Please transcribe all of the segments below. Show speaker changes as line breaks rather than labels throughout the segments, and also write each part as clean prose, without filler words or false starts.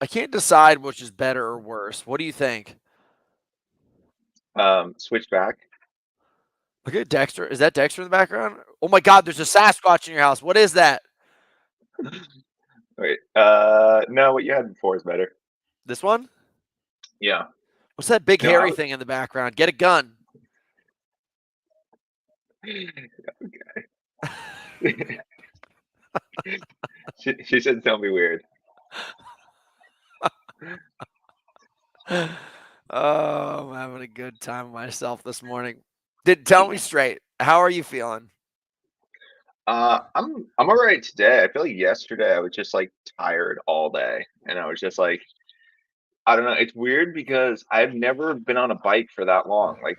I can't decide which is better or worse. What do you think?
Switchback.
Look at Dexter. Is that Dexter in the background? Oh my God, there's a Sasquatch in your house. What is that?
Wait, no, what you had before is better.
This one?
Yeah.
What's that big
No, I
hairy thing in the background? Get a gun.
she said tell me weird.
Oh, I'm having a good time myself this morning. Tell me straight. How are you feeling?
I'm all right today. I feel like yesterday I was just like tired all day, and I was just like, I don't know. It's weird because I've never been on a bike for that long. Like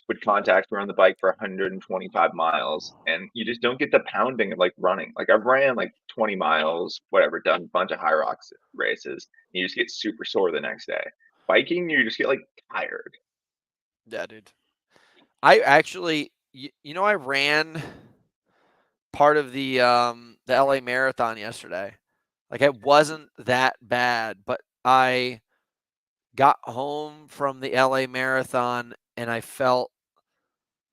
with contacts, we're on the bike for 125 miles, and you just don't get the pounding of like running. Like I've ran like 20 miles, whatever, done a bunch of high rocks races. And you just get super sore the next day. Biking, you just get like tired.
Yeah, dude. I actually, I ran part of the LA Marathon yesterday. Like it wasn't that bad, but I got home from the LA Marathon and I felt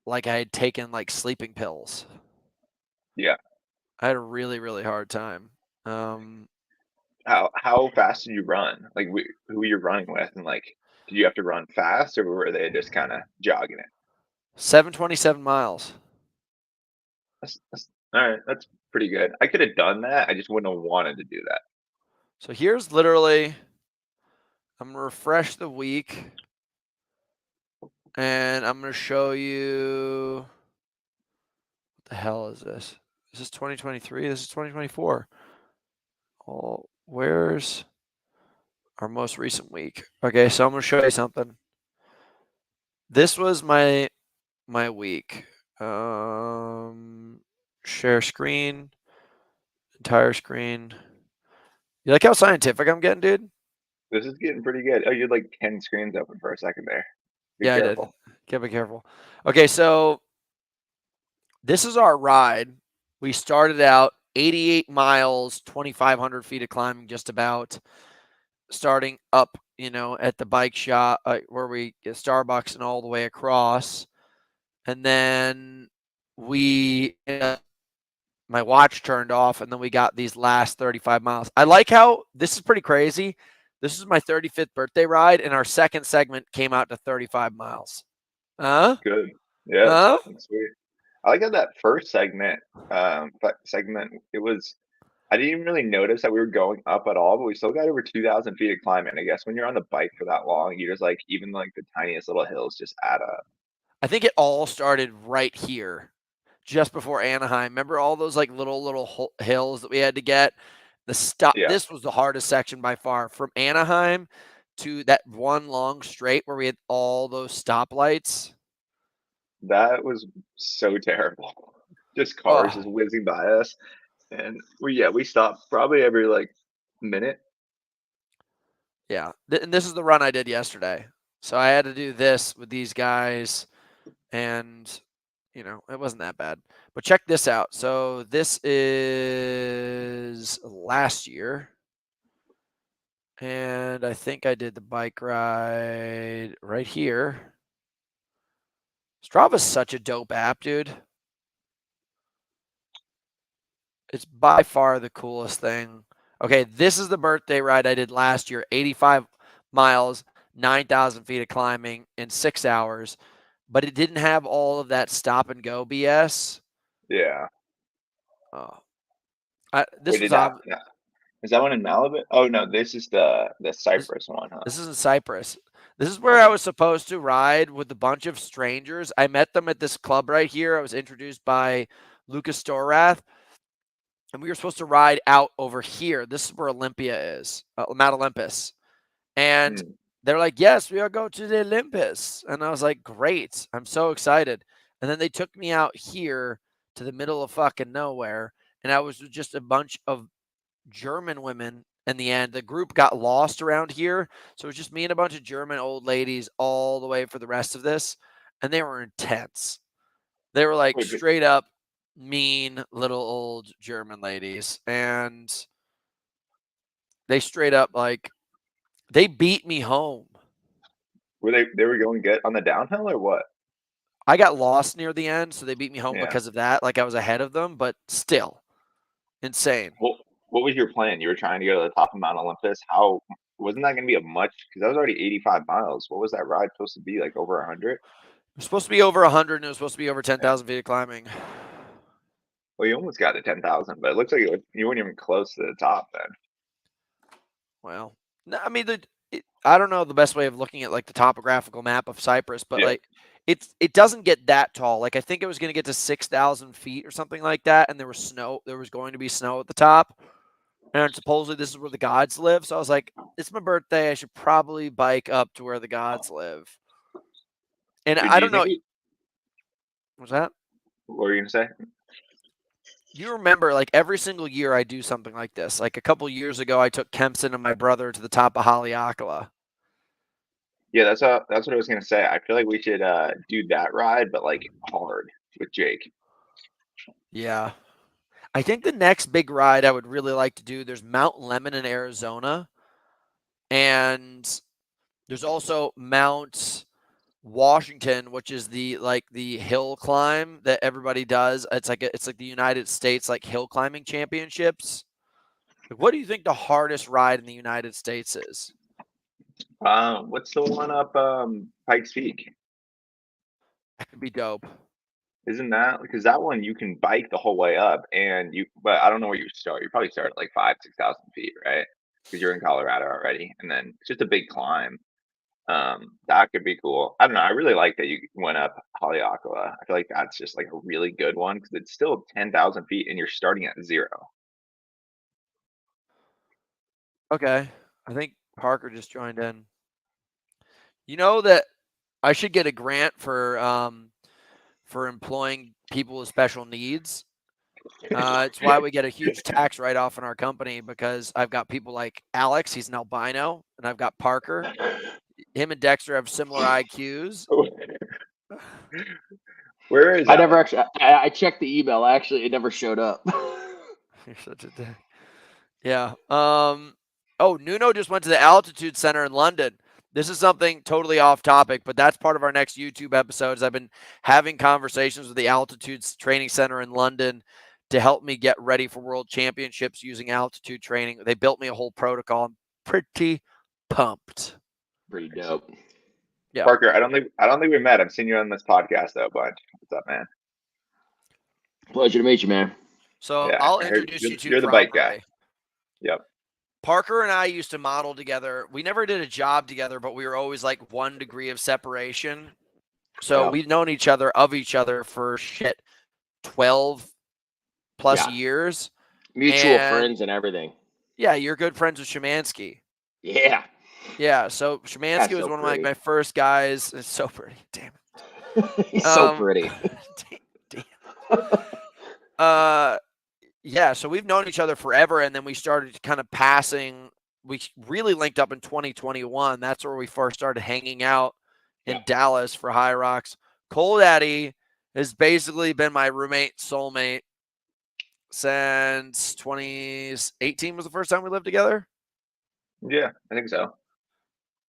like I had taken like sleeping pills.
Yeah.
I had a really, really hard time. Um,
How fast did you run? Like who were you running with, and like did you have to run fast, or were they just kind of jogging it?
727 miles.
That's all right. That's pretty good. I could have done that. I just wouldn't have wanted to do that.
So here's literally, I'm going to refresh the week and I'm going to show you, what the hell is this? Is this 2023? This is 2024. Oh, where's our most recent week? Okay, so I'm going to show you something. This was my week. Share screen, entire screen. You like how scientific I'm getting, dude?
This is getting pretty good. Oh, you had like 10 screens open for a second there. Be
Yeah, I did.
careful.
Gotta be careful. Okay, so this is our ride. We started out 88 miles, 2,500 feet of climbing, just about starting up, at the bike shop where we get Starbucks and all the way across. And then we, my watch turned off, and then we got these last 35 miles. I like how this is pretty crazy. This is my 35th birthday ride, and our second segment came out to 35 miles. Huh?
Good. Yeah,
Huh?
that's sweet. I like how that first segment, it was, I didn't even really notice that we were going up at all, but we still got over 2,000 feet of climbing. I guess when you're on the bike for that long, you just like, even like the tiniest little hills just add up.
I think it all started right here, just before Anaheim. Remember all those like little hills that we had to get? The stop.
Yeah,
This was the hardest section by far, from Anaheim to that one long straight where we had all those stoplights.
that was so terrible. Just cars
Oh,
just whizzing by us. And we stopped probably every like minute.
yeah. And this is the run I did yesterday. So I had to do this with these guys, and it wasn't that bad. But check this out. So this is last year. And I think I did the bike ride right here. Strava's such a dope app, dude. It's by far the coolest thing. Okay, this is the birthday ride I did last year, 85 miles, 9,000 feet of climbing in 6 hours, but it didn't have all of that stop and go BS.
Yeah.
Oh,
Wait,
this was
no. Is that one in Malibu? Oh no, this is the
this,
Cypress one, huh?
this is in Cyprus. This is where I
Okay.
was supposed to ride with a bunch of strangers. I met them at this club right here. I was introduced by Lucas Storath, and we were supposed to ride out over here. This is where Olympia is, Mount Olympus. And
Hmm.
they're like, yes, we are going to the Olympus. And I was like, great. I'm so excited. And then they took me out here to the middle of fucking nowhere. And I was with just a bunch of German women in the end. The group got lost around here. So it was just me and a bunch of German old ladies all the way for the rest of this. And they were intense. They were like
Wait, but
straight up mean little old German ladies. And they straight up like They beat me home.
Were they were going good on the downhill or what?
I got lost near the end, so they beat me home
Yeah.
because of that. Like I was ahead of them, but still insane.
What was your plan? You were trying to go to the top of Mount Olympus. How wasn't that going to be a much? Because that was already 85 miles. What was that ride supposed to be? Like over 100?
It was supposed to be over 100, and it was supposed to be over 10,000 feet of climbing.
Well, you almost got to 10,000, but it looks like you weren't even close to the top then.
Well, no, I mean, I don't know the best way of looking at like the topographical map of Cyprus, but
Yeah.
like it doesn't get that tall. Like I think it was going to get to 6,000 feet or something like that, and there was snow. There was going to be snow at the top, and supposedly this is where the gods live. So I was like, it's my birthday. I should probably bike up to where the gods live. And
Dude,
I
do you
don't know.
think?
Was that?
What were you gonna say?
You remember, like every single year I do something like this. Like a couple years ago, I took Kempson and my brother to the top of Haleakala.
Yeah, that's what I was gonna say. I feel like we should do that ride, but like hard with Jake.
Yeah. I think the next big ride I would really like to do, there's Mount Lemmon in Arizona. And there's also Mount Washington, which is the hill climb that everybody does. It's like the United States like hill climbing championships. Like, what do you think the hardest ride in the United States is?
What's the one up Pikes Peak?
That could be dope.
Isn't that because that one you can bike the whole way up and but I don't know where you start. You probably start at like 5,000-6,000 feet, right? Because you're in Colorado already, and then it's just a big climb. That could be cool. I don't know. I really like that you went up Haleakala. I feel like that's just like a really good one because it's still 10,000 feet and you're starting at 0.
Okay. I think Parker just joined in. You know that I should get a grant for employing people with special needs. It's why we get a huge tax write-off in our company because I've got people like Alex, he's an albino, and I've got Parker. Him and Dexter have similar IQs.
Where is
I
that?
never actually. I checked the email. Actually, it never showed up.
You're such a dick. Yeah. Oh, Nuno just went to the Altitude Center in London. This is something totally off topic, but that's part of our next YouTube episodes. I've been having conversations with the Altitude Training Center in London to help me get ready for World Championships using altitude training. They built me a whole protocol. I'm pretty pumped.
Pretty dope.
Yeah.
Parker, I don't think we met. I've seen you on this podcast though a bunch. What's up, man?
Pleasure to meet you, man.
So
Yeah,
I'll
I heard
introduce you to
you're the bike guy.
properly.
Yep.
Parker and I used to model together. We never did a job together, but we were always like 1 degree of separation. So
Yeah.
we've known each other for 12 plus
Yeah.
years.
Mutual
And-
friends and everything.
Yeah, you're good friends with Shemansky.
Yeah.
Yeah, so Shemansky
That's
was
so
one of
pretty.
my first guys. It's so pretty. Damn it.
He's so pretty.
Yeah, so we've known each other forever, and then we started kind of passing. We really linked up in 2021. That's where we first started hanging out in
Yeah.
Dallas for High Rocks. Cole Daddy has basically been my roommate, soulmate since 2018 was the first time we lived together.
Yeah, I think so.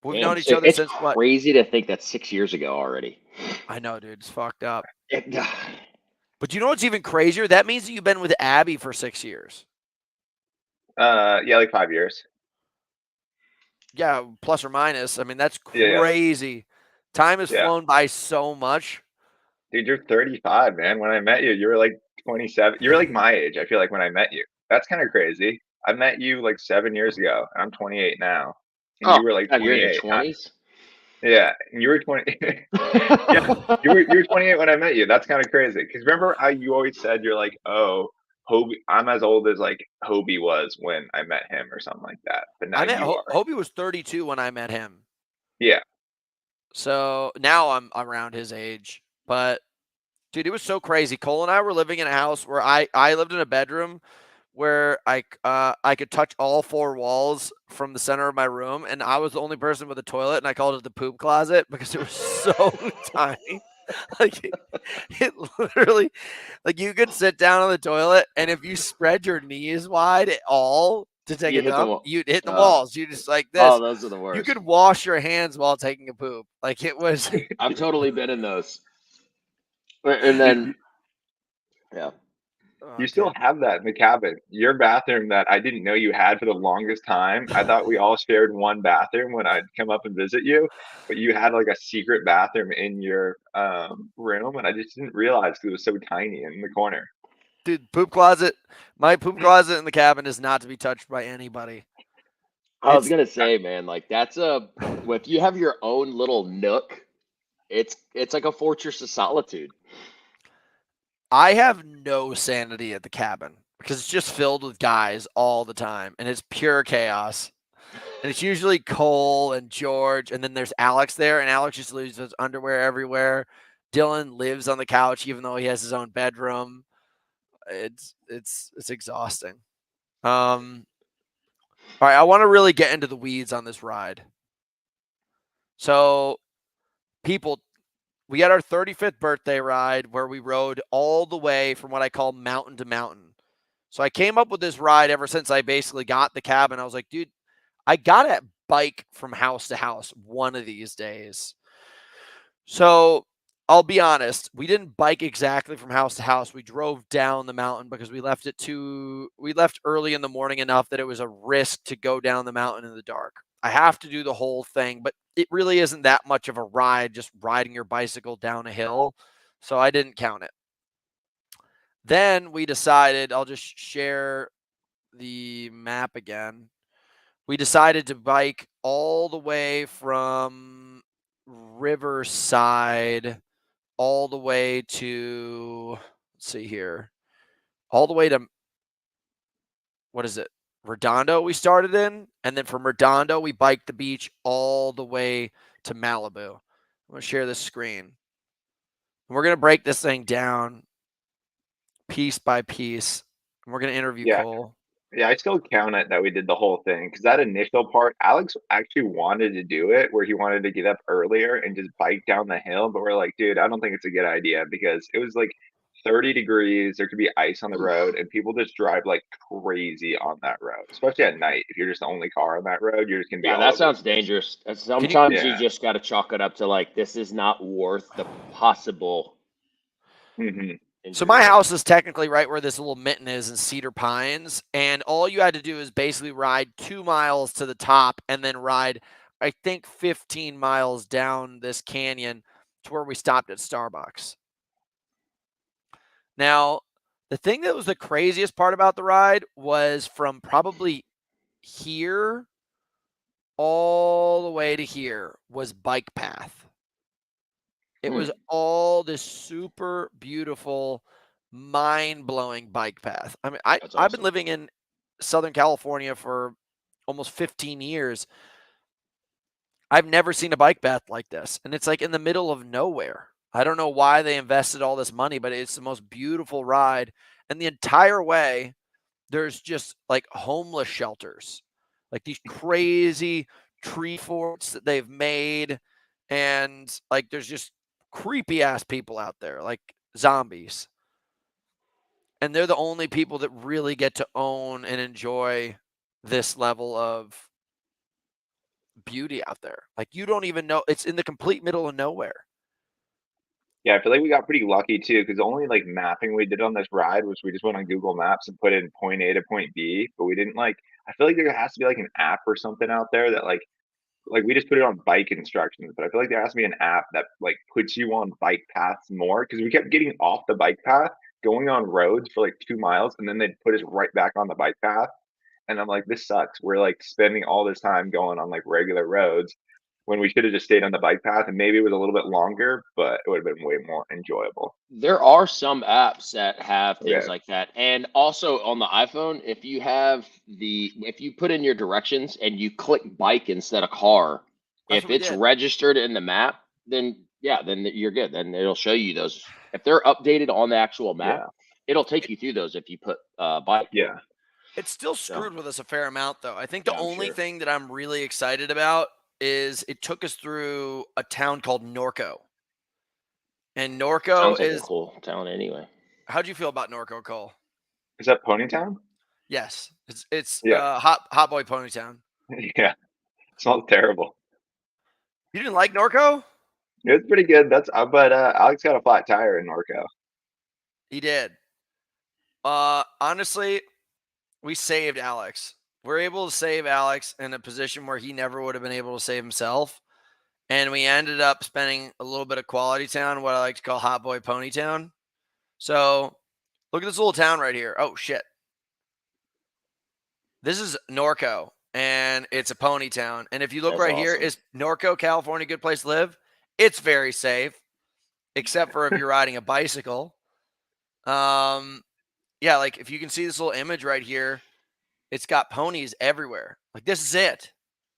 We've
Damn,
known each other
it's
since what?
crazy to think that's 6 years ago already.
I know, dude. It's fucked up.
Yeah.
But you know what's even crazier? That means that you've been with Abby for 6 years.
Yeah, like 5 years.
Yeah, plus or minus. I mean, that's
Yeah.
crazy. Time has
Yeah.
flown by so much.
Dude, you're 35, man. When I met you, you were like 27. You were like my age, I feel like, when I met you. That's kind of crazy. I met you like 7 years ago, and I'm 28 now. And you were like
God, you're in your
28.
20s?
Yeah, and you were 20. You were 28 when I met you. That's kind of crazy. Because remember how you always said you're like, oh, Hobie, I'm as old as like Hobie was when I met him or something like that. But now
I met
you are.
Hobie was 32 when I met him.
Yeah.
So now I'm around his age. But dude, it was so crazy. Cole and I were living in a house where I lived in a bedroom where I could touch all 4 walls from the center of my room, and I was the only person with a toilet, and I called it the poop closet because it was so tiny. Like it literally, like you could sit down on the toilet, and if you spread your knees wide at all, to take
You
a
hit the
dump.
wall.
You hit the
Oh.
walls. You just like this.
Oh, those are the
You
worst.
could wash your hands while taking a poop. Like it was.
I've totally been in those. And then, yeah.
You still have that in the cabin. Your bathroom that I didn't know you had for the longest time. I thought we all shared one bathroom when I'd come up and visit you, but you had like a secret bathroom in your room, and I just didn't realize because it was so tiny in the corner.
Dude, poop closet. My poop closet in the cabin is not to be touched by anybody.
I was
It's-
gonna say, man, like that's if you have your own little nook, it's like a fortress of solitude.
I have no sanity at the cabin because it's just filled with guys all the time, and it's pure chaos. And it's usually Cole and George, and then there's Alex there, and Alex just leaves his underwear everywhere. Dylan lives on the couch even though he has his own bedroom. It's exhausting. All right, I want to really get into the weeds on this ride. So, people, we had our 35th birthday ride where we rode all the way from what I call mountain to mountain. So I came up with this ride ever since I basically got the cabin. I was like, dude, I got to bike from house to house one of these days. So I'll be honest, we didn't bike exactly from house to house. We drove down the mountain because we left early in the morning enough that it was a risk to go down the mountain in the dark. I have to do the whole thing, but it really isn't that much of a ride, just riding your bicycle down a hill. So I didn't count it. Then we decided, I'll just share the map again. We decided to bike all the way from Riverside all the way to, let's see here, all the way to, what is it? Redondo we started in. And then from Redondo, we biked the beach all the way to Malibu. I'm going to share this screen. We're going to break this thing down piece by piece. And we're going to interview
Yeah.
Cole.
Yeah, I still count it that we did the whole thing because that initial part, Alex actually wanted to do it where he wanted to get up earlier and just bike down the hill. But we're like, dude, I don't think it's a good idea because it was like 30 degrees. There could be ice on the road, and people just drive like crazy on that road, especially at night. If you're just the only car on that road, you're just gonna be
Yeah,
all
that
over.
sounds dangerous. Sometimes you
Yeah.
just got to chalk it up to like this is not worth the possible.
hmm
So my
injury.
house is technically right where this little mitten is in Cedar Pines, and all you had to do is basically ride 2 miles to the top and then ride, I think, 15 miles down this canyon to where we stopped at Starbucks. Now, the thing that was the craziest part about the ride was from probably here all the way to here was bike path. It was all this super beautiful, mind-blowing bike path. I mean,
That's
I've been
awesome.
living in Southern California for almost 15 years. I've never seen a bike path like this, and it's like in the middle of nowhere. I don't know why they invested all this money, but it's the most beautiful ride. And the entire way, there's just like homeless shelters, like these crazy tree forts that they've made, and like there's just creepy ass people out there, like zombies. And they're the only people that really get to own and enjoy this level of beauty out there. Like you don't even know it's in the complete middle of nowhere.
Yeah, I feel like we got pretty lucky too because the only like mapping we did on this ride was we just went on Google Maps and put in point A to point B, but we didn't like. I feel like there has to be like an app or something out there that like we just put it on bike instructions, but I feel like there has to be an app that like puts you on bike paths more because we kept getting off the bike path, going on roads for like 2 miles, and then they'd put us right back on the bike path. And I'm like, this sucks. We're like spending all this time going on like regular roads when we should have just stayed on the bike path and maybe it was a little bit longer, but it would have been way more enjoyable.
There are some apps that have things
Okay.
like that. And also on the iPhone, if you put in your directions and you click bike instead of car,
That's
if
what we
it's
did.
registered in the map, then you're good. Then it'll show you those. If they're updated on the actual map,
Yeah.
it'll take you through those if you put bike.
Yeah.
It's still screwed with us a fair amount, though. I think the
Yeah, I'm
only
sure.
thing that I'm really excited about is it took us through a town called Norco. And Norco
Sounds like a
is
cool town anyway.
how'd you feel about Norco, Cole?
Is that Ponytown?
Yes, it's
Yeah.
Hot Boy Ponytown.
Yeah. It smells terrible.
You didn't like Norco?
It was pretty good. But Alex got a flat tire in Norco.
He did. Honestly, we saved Alex. We're able to save Alex in a position where he never would have been able to save himself. And we ended up spending a little bit of quality town, what I like to call Hot Boy Ponytown. So look at this little town right here. Oh, shit. This is Norco, and it's a pony town. And if you look
That's
right here,
awesome.
is Norco, California, a good place to live? It's very safe, except for if you're riding a bicycle. Yeah, like if you can see this little image right here, it's got ponies everywhere. Like this is it.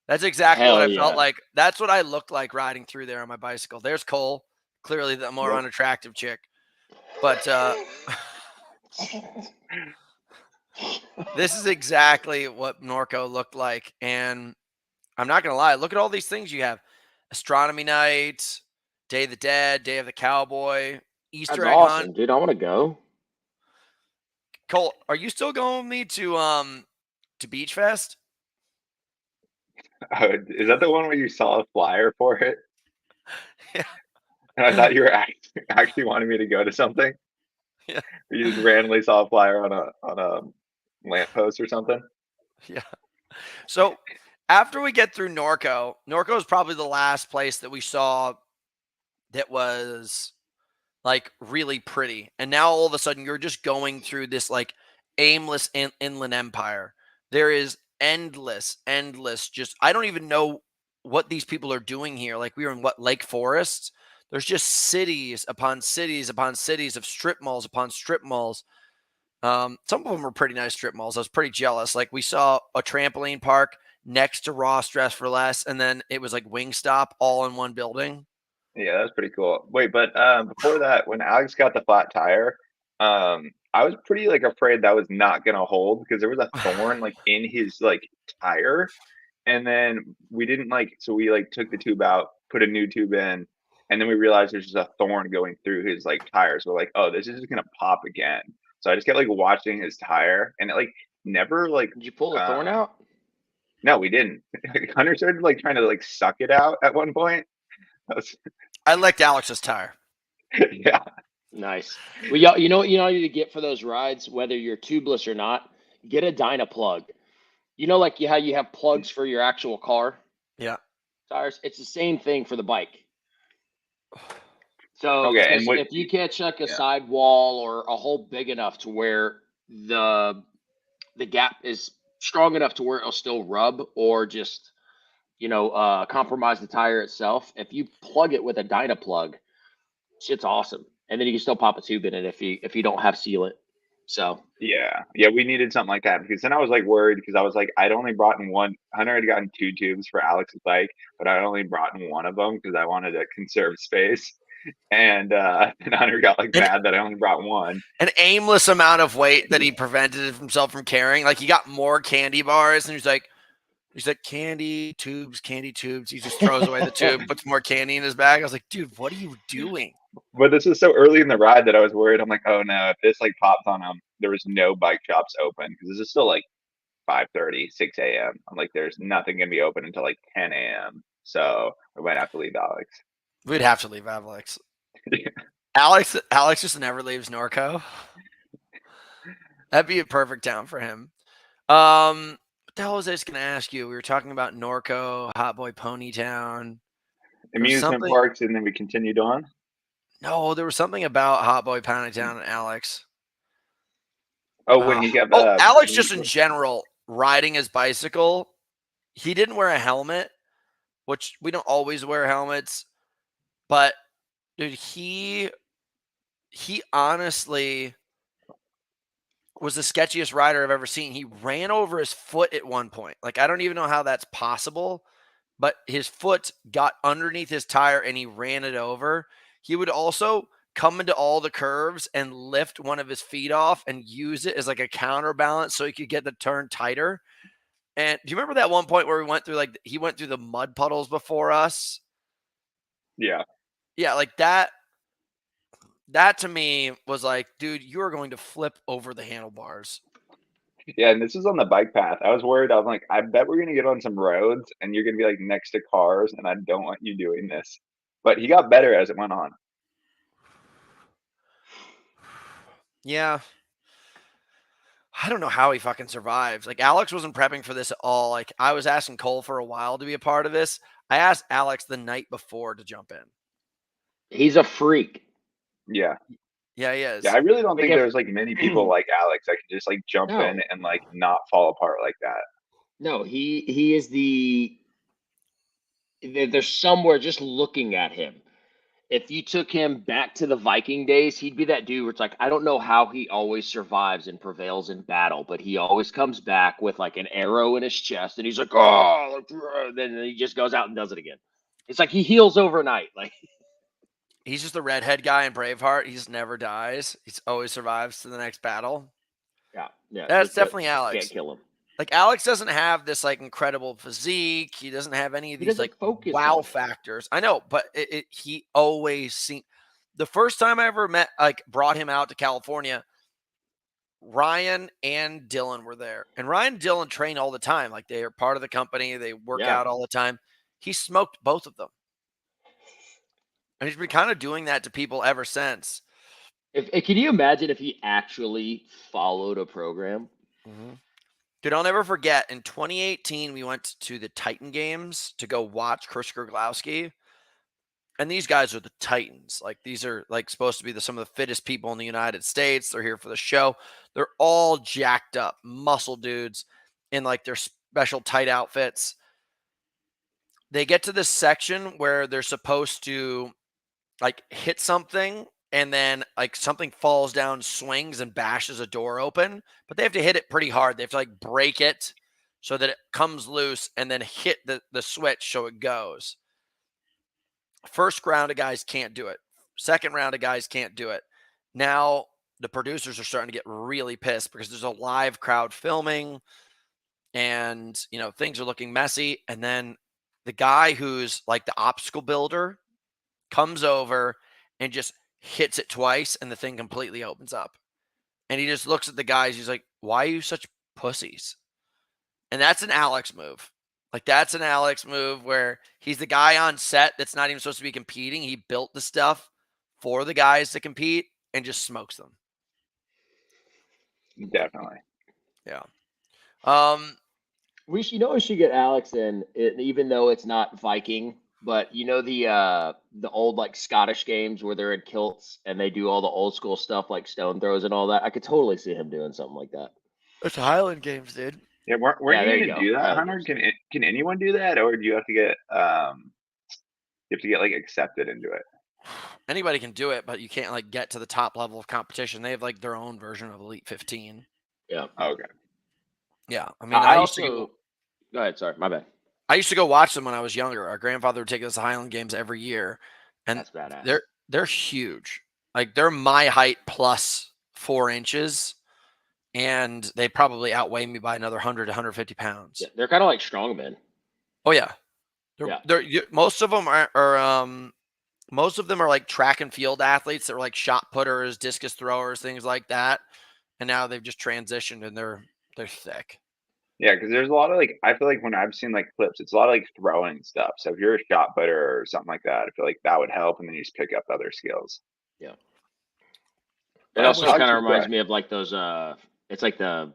That's exactly what
Hell
I felt
yeah.
like. That's what I looked like riding through there on my bicycle. There's Cole, clearly the more
Yep.
unattractive chick. But this is exactly what Norco looked like. And I'm not going to lie. Look at all these things you have. Astronomy Night, Day of the Dead, Day of the Cowboy, Easter
That's
egg
awesome,
hunt.
dude. I want to go.
Cole, are you still going with me to Beach Fest?
Is that the one where you saw a flyer for it?
Yeah.
And I thought you were actually wanting me to go to something.
Yeah.
You just randomly saw a flyer on a lamppost or something.
Yeah. So after we get through Norco is probably the last place that we saw that was like really pretty. And now all of a sudden you're just going through this like aimless inland empire. There is endless, just I don't even know what these people are doing here. Like we were in what, Lake Forest? There's just cities upon cities upon cities of strip malls upon strip malls. Some of them were pretty nice strip malls. I was pretty jealous. Like we saw a trampoline park next to Ross Dress for Less, and then it was like Wingstop all in one building.
Yeah, that's pretty cool. Wait, but before that, when Alex got the flat tire, I was pretty like afraid that was not gonna hold because there was a thorn like in his like tire, and then we didn't like so we like took the tube out, put a new tube in, and then we realized there's just a thorn going through his like tires. We're like, oh, this is just gonna pop again. So I just kept like watching his tire, and it like never like
Did you pull the thorn
uh
out?
no, we didn't. Hunter started like trying to like suck it out at one point. That was,
I licked Alex's tire.
yeah.
Nice. Well, you know what you need to get for those rides, whether you're tubeless or not? Get a Dynaplug. You know, like how you have plugs for your actual car
Yeah.
tires? It's the same thing for the bike. So
Okay, and what?
if you can't check a
Yeah.
sidewall or a hole big enough to where the gap is strong enough to where it'll still rub or just compromise the tire itself, if you plug it with a Dynaplug, shit's awesome. And then you can still pop a tube in it if you don't have sealant. So
Yeah, we needed something like that because then I was like worried because I was like I'd only brought in one. Hunter had gotten two tubes for Alex's bike, but I only brought in one of them because I wanted to conserve space. And and Hunter got like mad that I only brought one.
An aimless amount of weight that he prevented himself from carrying. Like he got more candy bars, and he's like candy tubes. He just throws away the tube, puts more candy in his bag. I was like, dude, what are you doing?
But this is so early in the ride that I was worried. I'm like, oh no, if this like pops on him, there was no bike shops open because this is still like 5:30, 6 a.m. I'm like, there's nothing gonna be open until like 10 a.m. So we might have to leave Alex.
We'd have to leave Alex. Alex just never leaves Norco. That'd be a perfect town for him. What the hell was I just gonna ask you? We were talking about Norco, Hot Boy Ponytown.
Amusement parks, and then we continued on.
No, there was something about Hot Boy Ponytown and Alex.
Oh, when he got
Alex just in general riding his bicycle, he didn't wear a helmet, which we don't always wear helmets, but dude, he honestly was the sketchiest rider I've ever seen. He ran over his foot at one point. Like I don't even know how that's possible, but his foot got underneath his tire and he ran it over. He would also come into all the curves and lift one of his feet off and use it as like a counterbalance so he could get the turn tighter. And do you remember that one point where he went through the mud puddles before us?
Yeah.
Yeah, like that to me was like, dude, you are going to flip over the handlebars.
Yeah, and this is on the bike path. I was worried. I was like, I bet we're gonna get on some roads, and you're gonna be like next to cars, and I don't want you doing this. But he got better as it went on.
Yeah. I don't know how he fucking survives. Like Alex wasn't prepping for this at all. Like I was asking Cole for a while to be a part of this. I asked Alex the night before to jump in.
He's a freak.
Yeah,
Yeah, he is.
yeah. I really don't
Like
think
if
there's like many people like Alex that can just like jump
no,
in and like not fall apart like that.
no, he is there's somewhere just looking at him. If you took him back to the Viking days, he'd be that dude where it's like, I don't know how he always survives and prevails in battle, but he always comes back with like an arrow in his chest and he's like, oh, then he just goes out and does it again. It's like he heals overnight. Like,
He's just the redhead guy in Braveheart. He just never dies. He's always survives to the next battle.
yeah,
That's
but
definitely
can't
Alex.
kill him.
Like Alex doesn't have this like incredible physique. He doesn't have any of
He
these
doesn't
like
focus
wow
on it.
factors. I know, but he always seemed. The first time I ever brought him out to California, Ryan and Dylan were there, and Ryan and Dylan train all the time. Like they are part of the company. They work
Yeah.
out all the time. He smoked both of them, and he's been kind of doing that to people ever since.
Can you imagine if he actually followed a program?
Dude, I'll never forget. In 2018, we went to the Titan Games to go watch Chris Gerglowski. And these guys are the Titans. Like these are like supposed to be some of the fittest people in the United States. They're here for the show. They're all jacked up, muscle dudes in like their special tight outfits. They get to this section where they're supposed to like hit something and then like something falls down, swings and bashes a door open, but they have to hit it pretty hard. They have to like break it so that it comes loose and then hit the switch so it goes. First round of guys can't do it. Second round of guys can't do it. Now the producers are starting to get really pissed because there's a live crowd filming and things are looking messy. And then the guy who's like the obstacle builder comes over and just hits it twice and the thing completely opens up. And he just looks at the guys. He's like, why are you such pussies? And that's an Alex move. Like that's an Alex move where he's the guy on set that's not even supposed to be competing. He built the stuff for the guys to compete and just smokes them.
Definitely.
Yeah.
We should get Alex in, even though it's not Viking. But the old like Scottish games where they're in kilts and they do all the old school stuff like stone throws and all that. I could totally see him doing something like that.
It's Highland Games, dude.
Yeah, weren't
there
you
you
gonna
go.
do that,
Highland
Hunter?
Games.
Can anyone do that, or do you have to get like accepted into it?
Anybody can do it, but you can't like get to the top level of competition. They have like their own version of Elite 15.
Yeah.
Okay.
Yeah. I mean,
I used to go ahead. Sorry, my bad.
I used to go watch them when I was younger. Our grandfather would take us to Highland Games every year, and
That's badass.
they're huge. Like they're my height plus 4 inches, and they probably outweigh me by another 100 to 150 pounds.
Yeah, they're kind of like strongmen.
Oh yeah,
Yeah.
most of them most of them are like track and field athletes that were like shot putters, discus throwers, things like that, and now they've just transitioned and they're thick.
Yeah, because there's a lot of like I feel like when I've seen like clips, it's a lot of like throwing stuff. So if you're a shot putter or something like that, I feel like that would help, and then you just pick up other skills.
Yeah.
But
It also
I'm
kind of
surprised.
reminds me of like those it's like the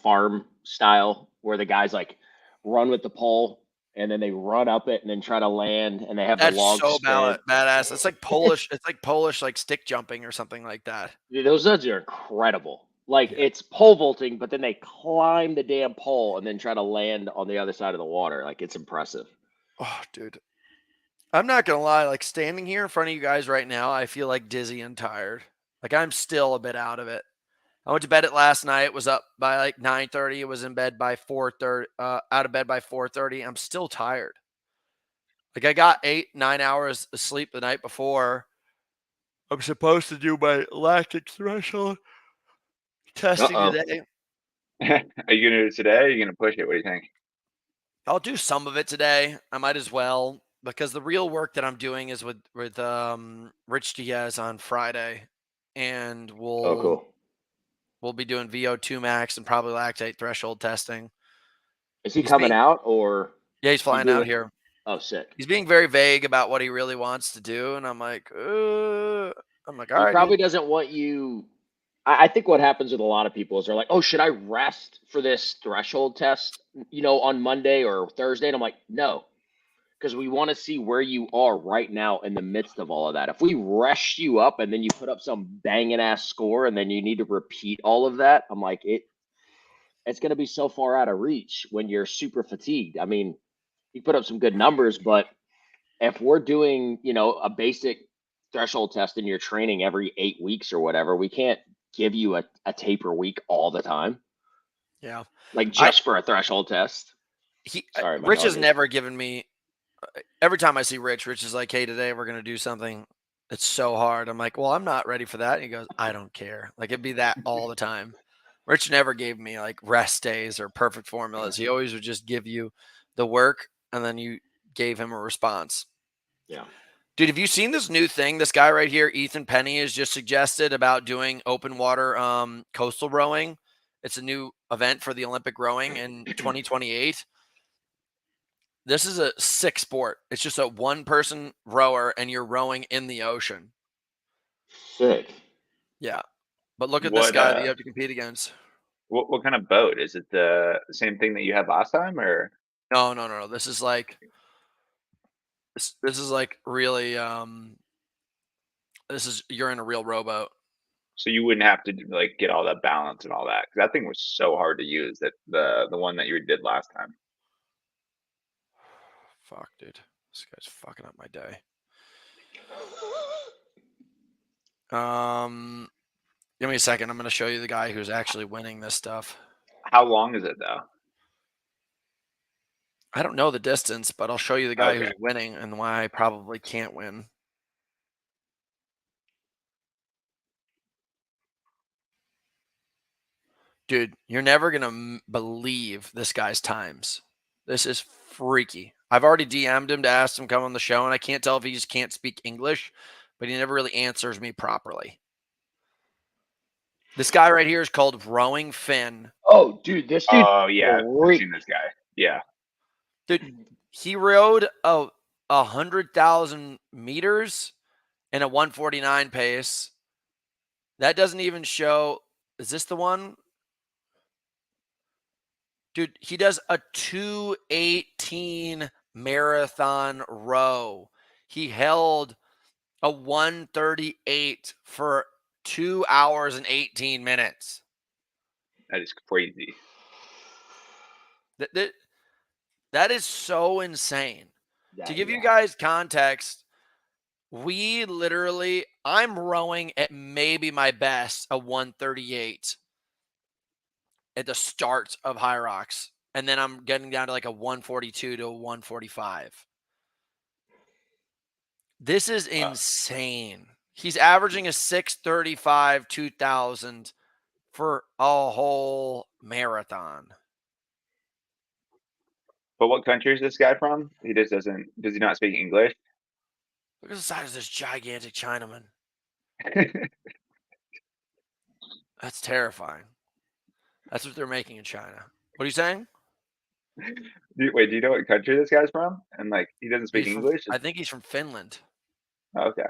farm style where the guys like run with the pole and then they run up it and then try to land and they have
That's
the log
so
spin.
badass. It's like Polish. It's like Polish like stick jumping or something like that.
Dude, those dudes are incredible. Like
Yeah.
it's pole vaulting, but then they climb the damn pole and then try to land on the other side of the water. Like it's impressive.
Oh, dude. I'm not gonna lie, like standing here in front of you guys right now, I feel like dizzy and tired. Like I'm still a bit out of it. I went to bed last night, was up by like 9:30, was in bed by 4:30, out of bed by 4:30. I'm still tired. Like I got 8-9 hours of sleep the night before. I'm supposed to do my lactic threshold testing today.
Are you gonna do it today? Or are you gonna push it? What do you think?
I'll do some of it today. I might as well because the real work that I'm doing is with Rich Diaz on Friday, and
Oh, cool.
We'll be doing VO2 max and probably lactate threshold testing.
Is he
He's
coming
being-
out or?
Yeah, he's flying
doing
out
it?
here.
Oh, sick.
He's being very vague about what he really wants to do, and I'm like, all
He
right,
probably
dude.
doesn't want you. I think what happens with a lot of people is they're like, oh, should I rest for this threshold test, on Monday or Thursday? And I'm like, no, because we want to see where you are right now in the midst of all of that. If we rush you up and then you put up some banging ass score and then you need to repeat all of that, I'm like, it's going to be so far out of reach when you're super fatigued. I mean, you put up some good numbers, but if we're doing, a basic threshold test in your training every 8 weeks or whatever, we can't give you a taper week all the time,
Yeah.
like just for a threshold test. Sorry, my
Rich
dog
has
is-
never given me. Every time I see Rich is like, hey, today we're gonna do something. It's so hard. I'm like, well, I'm not ready for that. And he goes, I don't care. Like it'd be that all the time. Rich never gave me like rest days or perfect formulas. He always would just give you the work and then you gave him a response.
Yeah.
Dude, have you seen this new thing? This guy right here, Ethan Penny, has just suggested about doing open water coastal rowing. It's a new event for the Olympic rowing in 2028. This is a sick sport. It's just a one-person rower, and you're rowing in the ocean.
Sick.
Yeah. But look at this
What,
guy that you have to compete against.
what kind of boat? Is it the same thing that you had last time, or?
No. This is like really you're in a real rowboat.
So you wouldn't have to like get all that balance and all that, because that thing was so hard to use. That the one that you did last time.
Fuck, dude. This guy's fucking up my day. Give me a second. I'm going to show you the guy who's actually winning this stuff.
How long is it though?
I don't know the distance, but I'll show you the guy
Okay.
who's winning and why I probably can't win. Dude, you're never going to believe this guy's times. This is freaky. I've already DM'd him to ask him to come on the show, and I can't tell if he just can't speak English, but he never really answers me properly. This guy right here is called Rowing Finn.
Oh, dude, this dude.
Oh yeah, I've
great.
seen this guy. Yeah.
Dude, he rowed 100,000 meters in a 149 pace. That doesn't even show. Is this the one? Dude, he does a 2:18 marathon row. He held a 1:38 for 2 hours and 18 minutes.
That is crazy.
That is so insane. To give you
Yeah.
guys context, I'm rowing at maybe my best, a 138 at the start of High Rocks. And then I'm getting down to like a 142 to a 145. This is insane. He's averaging a 6:35 2000 for a whole marathon.
But what country is this guy from? He just doesn't. Does he not speak English?
Look at the size of this gigantic Chinaman. That's terrifying. That's what they're making in China. What are you saying?
Wait, do you know what country this guy's from? And like, he doesn't speak
He's from-
English.
I think he's from Finland.
Okay.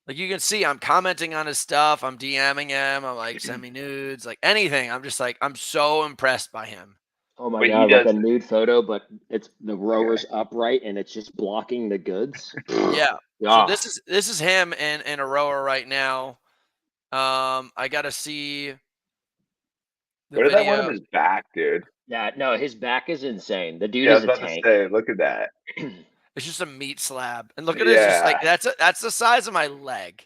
Like you can see, I'm commenting on his stuff. I'm DMing him. I'm like, send me nudes, like anything. I'm just like, I'm so impressed by him.
Oh my
But he
god, like a
does-
nude photo, but it's the rower's upright and it's just blocking the goods.
Yeah.
Yeah.
So this is him in a rower right now. I gotta see the
What did that one
video.
on his back, dude?
Yeah, no, his back is insane. The dude
Yeah, I
is
was
a
about to
tank.
say, look at that.
It's just a meat slab, and look at it. It's just like that's the size of my leg.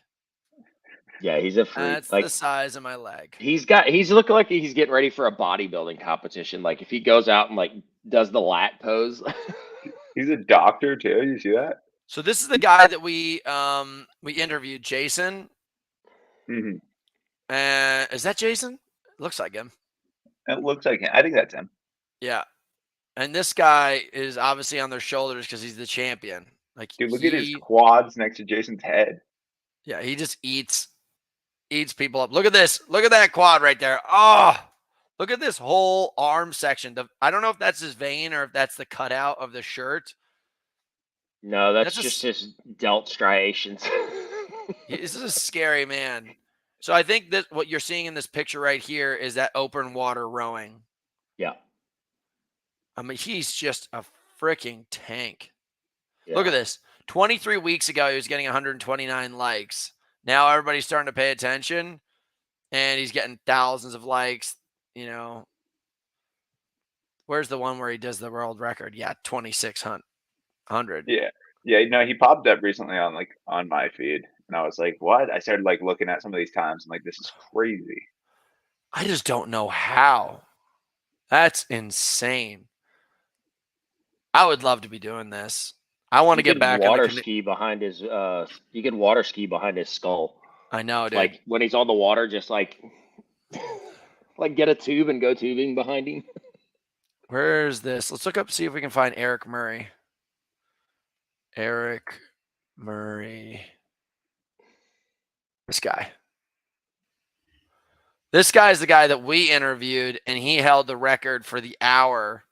Yeah, he's a freak.
That's
Like
the size of my leg.
he's looking like he's getting ready for a bodybuilding competition. Like if he goes out and like does the lat pose.
He's a doctor too. You see that?
So this is the guy that we interviewed, Jason.
Mm-hmm.
Is that Jason? Looks like him.
It looks like him. I think that's him.
Yeah. And this guy is obviously on their shoulders because he's the champion. Like,
Dude, look at his quads next to Jason's head.
Yeah, he just eats eats people up. Look at this. Look at that quad right there. Oh, look at this whole arm section. I don't know if that's his vein or if that's the cutout of the shirt.
No, that's
That's
just his delt striations.
This is a scary man. So I think that what you're seeing in this picture right here is that open water rowing.
Yeah.
I mean, he's just a freaking tank.
Yeah.
Look at this. 23 weeks ago, he was getting 129 likes. Now everybody's starting to pay attention, and he's getting thousands of likes. You know, where's the one where he does the world record? Yeah, 2,600.
Yeah. Yeah, no, he popped up recently on my feed, and I was like, "What?" I started like looking at some of these times. I'm like, "This is crazy."
I just don't know how. That's insane. I would love to be doing this. I want to get back on
water
the
ski behind his you could water ski behind his skull.
I know, dude.
Like when he's on the water, just like get a tube and go tubing behind him.
Where's this? Let's look up, see if we can find Eric Murray. Eric Murray. This guy. This guy's the guy that we interviewed, and he held the record for the hour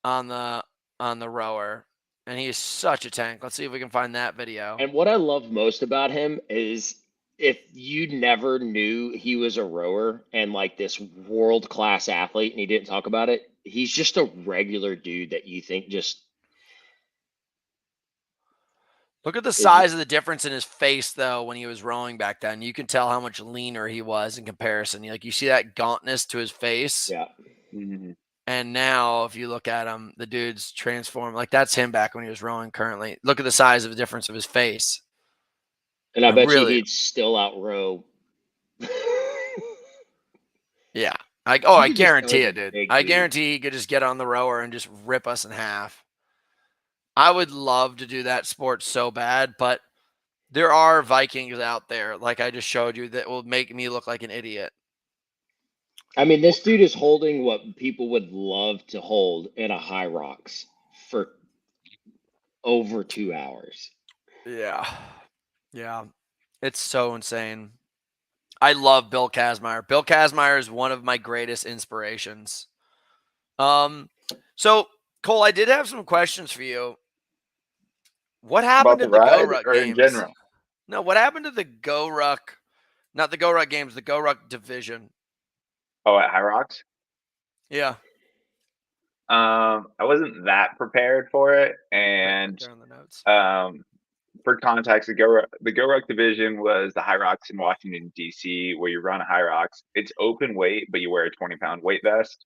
on the rower. And he is such a tank. Let's see if we can find that video.
And what I love most about him is if you never knew he was a rower and like this world-class athlete and he didn't talk about it, he's just a regular dude that you think just.
Look at the size of the difference in his face, though, when he was rowing back then. You can tell how much leaner he was in comparison. Like, you see that gauntness to his face.
Yeah.
Mhm.
And now, if you look at him, the dude's transformed. Like, that's him back when he was rowing currently. Look at the size of the difference of his face.
And I bet you
Really?
he'd still outrow.
Yeah.
He
I
could just go
guarantee
like
it,
a
dude.
big
I
dude.
guarantee he could just get on the rower and just rip us in half. I would love to do that sport so bad, but there are Vikings out there, like I just showed you, that will make me look like an idiot.
I mean, this dude is holding what people would love to hold in a High Rocks for over 2 hours.
Yeah. Yeah. It's so insane. I love Bill Kazmaier. Bill Kazmaier is one of my greatest inspirations. So Cole, I did have some questions for you. What happened
About
to
the
the
ride
GoRuck
or in
games?
general?
No, what happened to the GoRuck? Not the GoRuck games, the GoRuck division.
Oh, at High Rocks.
Yeah.
I wasn't that prepared for it,
Right
and
there on the notes.
for context, the GoRuck division was the High Rocks in Washington D.C., where you run a High Rocks. It's open weight, but you wear a 20-pound weight vest.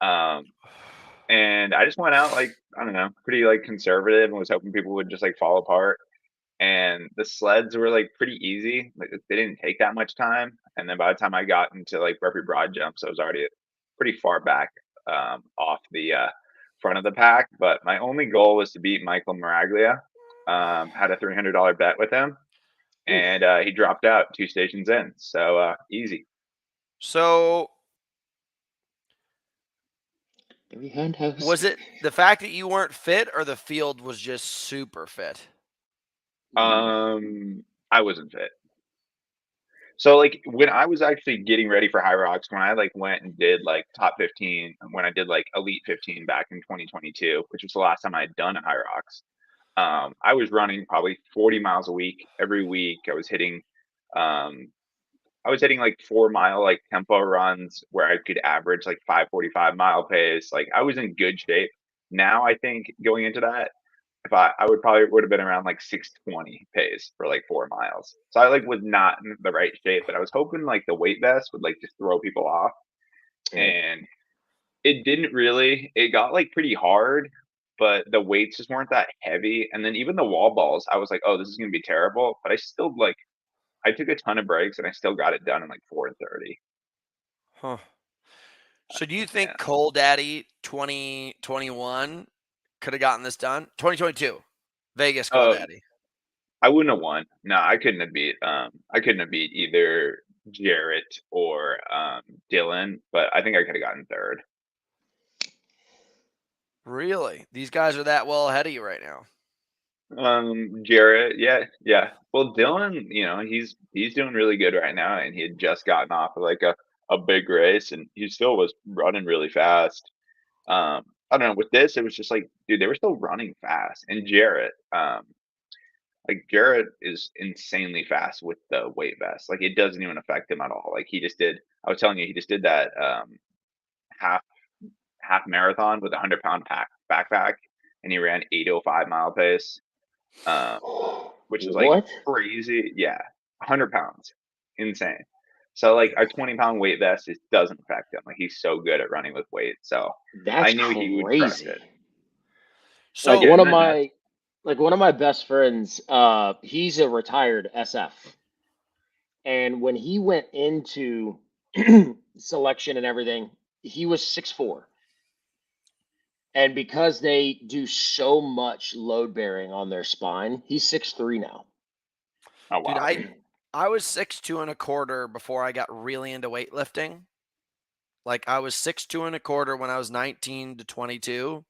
And I just went out like, I don't know, pretty like conservative, and was hoping people would just like fall apart. And the sleds were like pretty easy. Like they didn't take that much time. And then by the time I got into like Burpee Broad Jumps, I was already pretty far back off the front of the pack. But my only goal was to beat Michael Maraglia. Had a $300 bet with him, and he dropped out 2 stations in. So easy.
So
Behind house.
was it the fact that you weren't fit, or the field was just super fit?
I wasn't fit. So like when I was actually getting ready for High Rocks, when I like went and did like top 15, when I did like Elite 15 back in 2022, which was the last time I had done a High Rocks, I was running probably 40 miles a week every week. I was hitting like 4 mile like tempo runs where I could average like 5:45 mile pace. Like I was in good shape. Now I think going into that, if I would have been around like 6:20 pace for like 4 miles. So I like was not in the right shape, but I was hoping like the weight vest would like just throw people off.
Yeah.
And it didn't really. It got like pretty hard, but the weights just weren't that heavy. And then even the wall balls, I was like, oh, this is gonna be terrible. But I still like I took a ton of breaks and I still got it done in like 4:30.
Huh. So do you think
Yeah.
Cole Daddy 2021 could have gotten this done? 2022, Vegas Cole Daddy.
I wouldn't have won. No, I couldn't have beat. I couldn't have beat either Jarrett or Dylan, but I think I could have gotten third.
Really? These guys are that well ahead of you right now.
Jarrett, yeah. Well, Dylan, he's doing really good right now, and he had just gotten off of like a big race, and he still was running really fast. I don't know. With this, it was just like, dude, they were still running fast, and Jarrett, like Jarrett is insanely fast with the weight vest. Like it doesn't even affect him at all. Like he just did. I was telling you, he just did that half half marathon with a 100-pound backpack, and he ran 8:05 mile pace. Um, which is like
What?
crazy. Yeah, 100 pounds, insane. So like a 20-pound weight vest, it doesn't affect him. Like he's so good at running with weight. So
That's
I knew he would crush
crazy.
it.
Like
So
Yeah,
one of
and then that's
my one of my best friends, he's a retired SF. And when he went into selection and everything, he was 6'4". And because they do so much load bearing on their spine, he's 6'3" now.
oh
dude,
wow.
I was 6'2 1/4" before I got really into weightlifting. Like I was 6'2 1/4" when I was 19 to 22.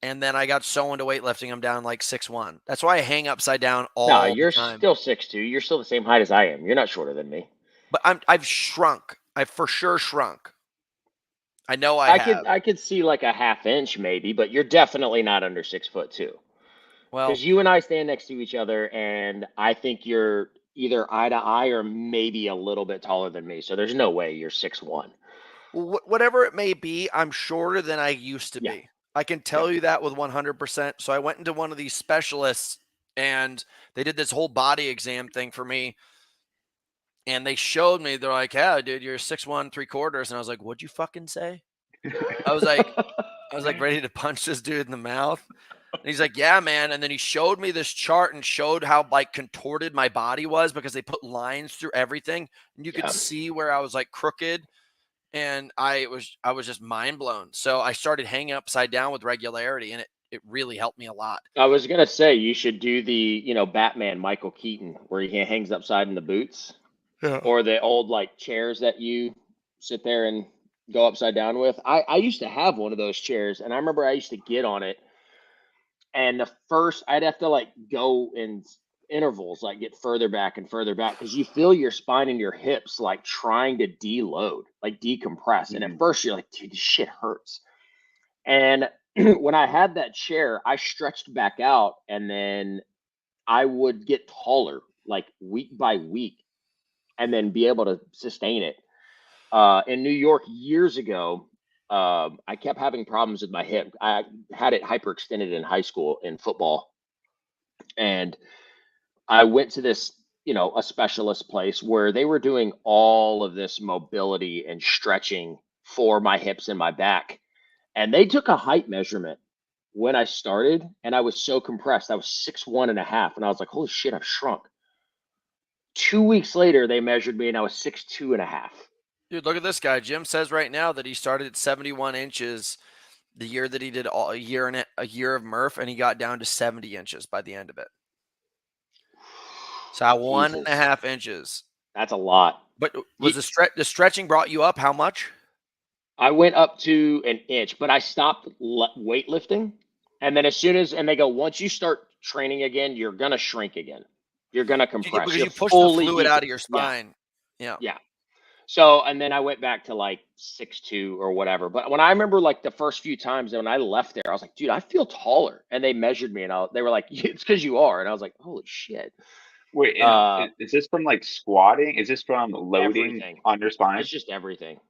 And then I got so into weightlifting, I'm down like 6'1". That's why I hang upside down
No,
all the
you're
time.
still 6'2". You're still the same height as I am. You're not shorter than me.
But I've shrunk. I've for sure shrunk. I know I have.
I could see like a half inch maybe, but you're definitely not under 6'2".
Well,
Because you and I stand next to each other, and I think you're either eye to eye or maybe a little bit taller than me. So there's no way you're 6'1".
whatever it may be, I'm shorter than I used to
Yeah,
be. I can
yeah.
tell you that with 100%. So I went into one of these specialists and they did this whole body exam thing for me. And they showed me, they're like, yeah, dude, you're 6'1 3/4". And I was like, what'd you fucking say? I was like, ready to punch this dude in the mouth. And he's like, yeah, man. And then he showed me this chart and showed how like contorted my body was because they put lines through everything. And you could
Yeah.
see where I was like crooked. And I was just mind blown. So I started hanging upside down with regularity, and it really helped me a lot.
I was gonna say you should do the, Batman Michael Keaton where he hangs upside in the boots,
Yeah.
or the old like chairs that you sit there and go upside down with. I used to have one of those chairs, and I remember I used to get on it, and the first I'd have to like go in intervals, like get further back and further back because you feel your spine and your hips like trying to deload, like decompress. And at first you're like, dude, this shit hurts. And when I had that chair, I stretched back out, and then I would get taller like week by week and then be able to sustain it. In New York years ago, I kept having problems with my hip. I had it hyperextended in high school in football. And I went to this, a specialist place where they were doing all of this mobility and stretching for my hips and my back. And they took a height measurement when I started, and I was so compressed. I was 6'1 1/2", and I was like, holy shit, I've shrunk. 2 weeks later, they measured me, and I was 6'2 1/2".
Dude, look at this guy. Jim says right now that he started at 71 inches the year that he did a year of Murph, and he got down to 70 inches by the end of it. So 1.5 inches.
That's a lot.
But was the stretching brought you up how much?
I went up to an inch, but I stopped weightlifting. And then and they go, once you start training again, you're going to shrink again. You're going to compress.
Because
You're
you push the fluid out of your
Yeah.
spine. Yeah.
Yeah. So, and then I went back to like 6'2" or whatever. But when I remember like the first few times when I left there, I was like, dude, I feel taller. And they measured me, and they were like, it's because you are. And I was like, holy shit.
Wait, and is this from like squatting? Is this from loading
Everything.
on your spine?
It's just everything.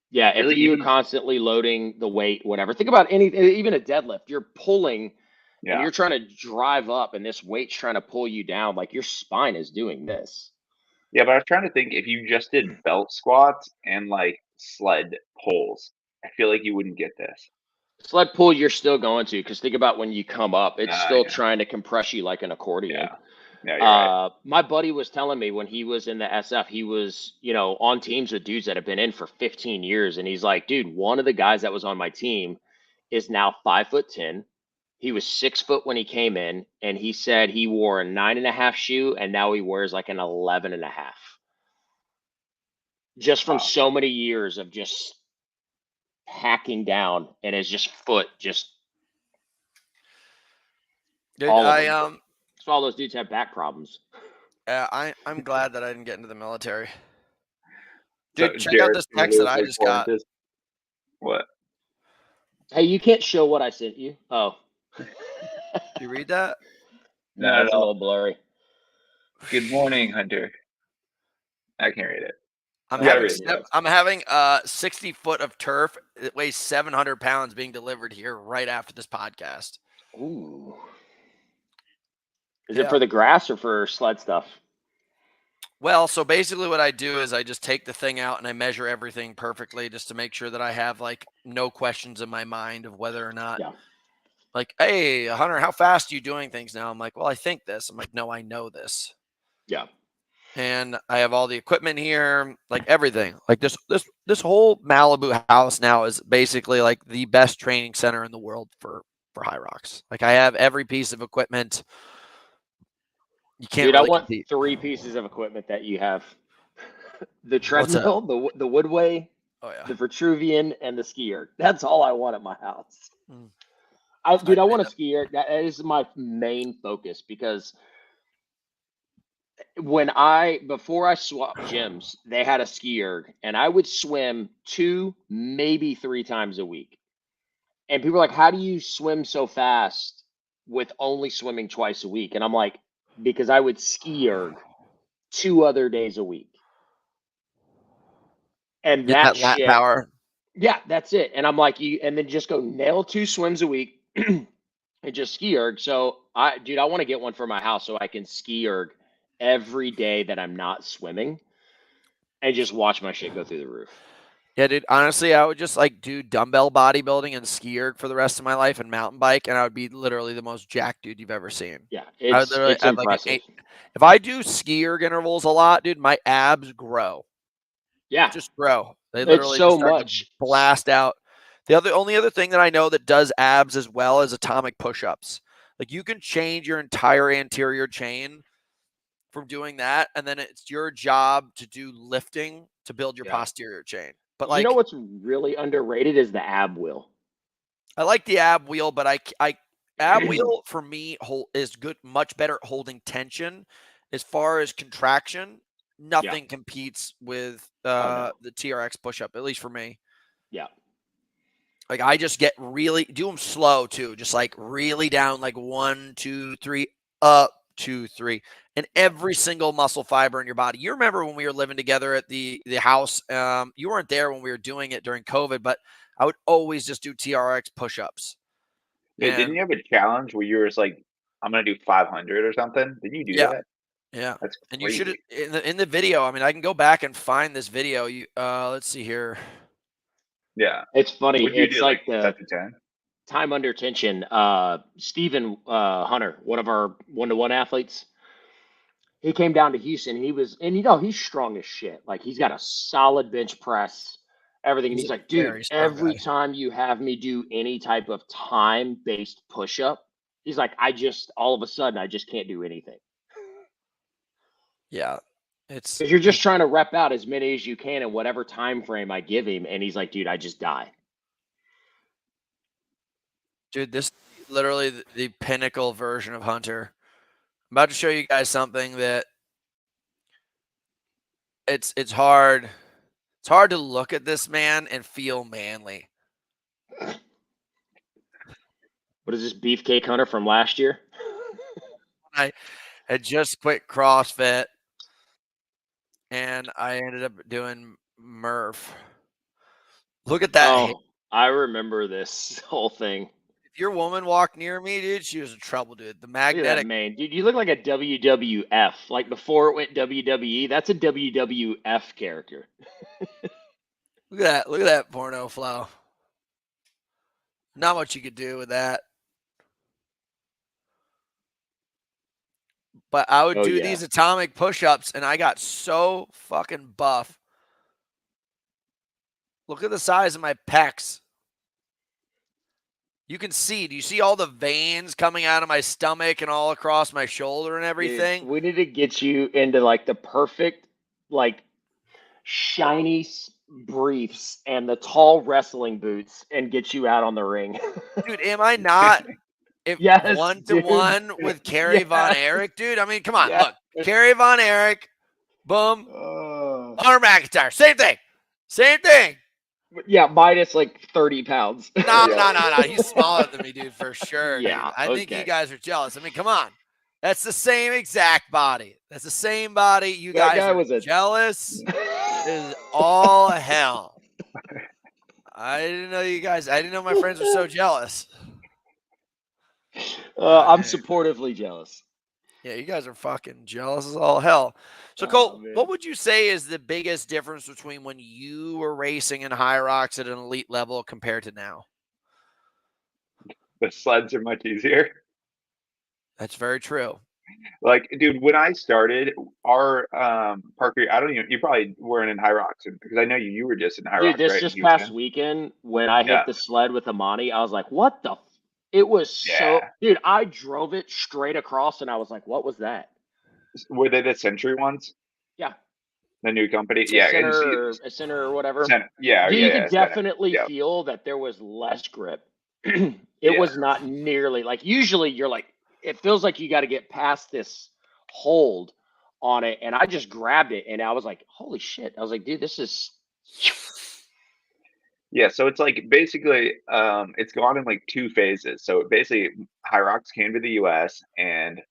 Yeah, if
Really?
you're constantly loading the weight, whatever. Think about even a deadlift. You're pulling and
Yeah.
you're trying to drive up, and this weight's trying to pull you down. Like your spine is doing this.
Yeah, but I was trying to think if you just did belt squats and like sled pulls, I feel like you wouldn't get this.
Sled pull, you're still going to, because think about when you come up, it's still
Yeah.
trying to compress you like an accordion.
Yeah. Yeah, you're right.
My buddy was telling me when he was in the SF, he was, on teams with dudes that have been in for 15 years. And he's like, dude, one of the guys that was on my team is now 5'10". He was 6 foot when he came in, and he said he wore a 9.5 shoe, and now he wears like an 11.5. Just from so many years of just hacking down, and his just foot just.
Dude,
All of
I
them. That's why all those dudes have back problems.
I'm glad that I didn't get into the military.
So
Dude, check out
Jared's
this
gonna
text that
lose
I
like
just
4
got.
inches. What?
Hey, you can't show what I sent you. Oh.
You read that?
No,
Not
it's
at
a
all.
little blurry.
Good morning, Hunter. I can't read it.
I'm
You gotta
having
read it, yes.
I'm having 60 foot of turf. It weighs 700 pounds being delivered here right after this podcast.
Ooh. Is
Yeah.
it for the grass or for sled stuff?
Well, so basically what I do is I just take the thing out and I measure everything perfectly just to make sure that I have like no questions in my mind of whether or not
Yeah.
like, hey, Hunter, how fast are you doing things now? I'm like, well, I think this. I'm like, no, I know this.
Yeah.
And I have all the equipment here, like everything. Like this whole Malibu house now is basically like the best training center in the world for high rocks. Like I have every piece of equipment. You can't
Dude,
really
I want
compete.
3 pieces of equipment that you have. The
What's that?
treadmill, the Woodway,
Oh yeah.
the Vitruvian, and the skier. That's all I want at my house.
Mm.
I want a
yeah.
skier. That is my main focus because before I swapped gyms, they had a skier and I would swim 2, maybe 3 times a week. And people are like, how do you swim so fast with only swimming twice a week? And I'm like, because I would ski erg 2 other days a week. And
Get that lat
shit,
power.
yeah, that's it. And I'm like, and then just go nail 2 swims a week and just ski erg. So I want to get one for my house so I can ski erg every day that I'm not swimming and just watch my shit go through the roof.
Yeah, dude. Honestly, I would just like do dumbbell bodybuilding and ski erg for the rest of my life and mountain bike, and I would be literally the most jacked dude you've ever seen.
Yeah,
I would literally
it's
have like
impressive.
if I do ski erg intervals a lot, dude, my abs grow.
Yeah,
Just grow. They
it's
literally
so
just start
much.
to blast out. The only other thing that I know that does abs as well is atomic push-ups. Like you can change your entire anterior chain from doing that, and then it's your job to do lifting to build your
Yeah.
posterior chain. But
You know
like,
what's really underrated is the ab wheel.
I like the ab wheel, but ab wheel for me is good, much better at holding tension. As far as contraction, nothing competes with
no.
the TRX push-up, at least for me.
Yeah.
Like I just get really do them slow too, just like really down, like 1, 2, 3, up 2, 3, and every single muscle fiber in your body. You remember when we were living together at the house? You weren't there when we were doing it during COVID, but I would always just do TRX push-ups.
Yeah, didn't you have a challenge where you were just like, I'm gonna do 500 or something? Did you do
Yeah.
that?
Yeah.
That's
And you should
crazy.
in the video. I mean, I can go back and find this video. Let's see here.
Yeah.
It's funny.
What'd you
It's
do,
like
like
the
7 to 10?
time under tension. Steven Hunter, one of our 1-to-1 athletes, he came down to Houston. And he's strong as shit. Like he's got a solid bench press, everything. And
He's
he's
a
like, dude,
very strong
every
guy.
time you have me do any type of time-based push-up, he's like, all of a sudden, I just can't do anything.
Yeah. It's
Because you're just trying to rep out as many as you can in whatever time frame I give him. And he's like, dude, I just die.
Dude, this is literally the pinnacle version of Hunter. I'm about to show you guys something that it's hard. It's hard to look at this man and feel manly.
What is this Beefcake Hunter from last year?
I had just quit CrossFit and I ended up doing Murph. Look at that.
Oh, I remember this whole thing.
If your woman walked near me, dude, she was in trouble, dude. The
Look at that
magnetic.
man, dude. You look like a WWF. Like before it went WWE, that's a WWF character.
Look at that porno flow. Not much you could do with that. But I would do these atomic push-ups, and I got so fucking buff. Look at the size of my pecs. You can see. Do you see all the veins coming out of my stomach and all across my shoulder and everything?
Dude, we need to get you into like the perfect, like shiny briefs and the tall wrestling boots and get you out on the ring.
Dude, am I not if
Yes,
1-to-1
dude.
with Kerry Von
Yes.
Erich, dude. I mean, come on,
Yes.
look, Kerry Von Erich, boom, Hunter McIntyre, same thing, same thing.
Yeah, minus like 30 pounds.
No,
Yeah.
no, no, no. He's smaller than me, dude, for sure, dude.
Yeah,
I think you
okay.
guys are jealous. I mean, come on. That's the same exact body. That's the same body. You
That
guys
guy
are
was a-
jealous. This is all hell. I didn't know you guys. I didn't know my friends were so jealous.
I'm
Right.
supportively jealous.
Yeah, you guys are fucking jealous as all hell. So,
Oh,
Colt,
man.
what would you say is the biggest difference between when you were racing in high rocks at an elite level compared to now?
The sleds are much easier.
That's very true.
Like, dude, when I started, our Parker, I don't even, you probably weren't in High Rocks because I know you were just in High
Dude,
Rocks,
this
right?
just
in
past
Houston?
weekend when I hit
Yeah.
the sled with Amani, I was like, what the? It was so,
Yeah.
dude, I drove it straight across and I was like, what was that?
Were they the Century ones?
Yeah.
The new company?
A
Yeah.
center,
And
or, a center or whatever.
yeah,
Dude,
yeah,
you
yeah.
could
Center.
definitely
Yeah.
feel that there was less grip.
Yeah.
It was not nearly like usually you're like, it feels like you got to get past this hold on it. And I just grabbed it and I was like, holy shit. I was like, dude, this is,
Yeah, so it's like basically it's gone in like two phases. So basically High Rocks came to the US and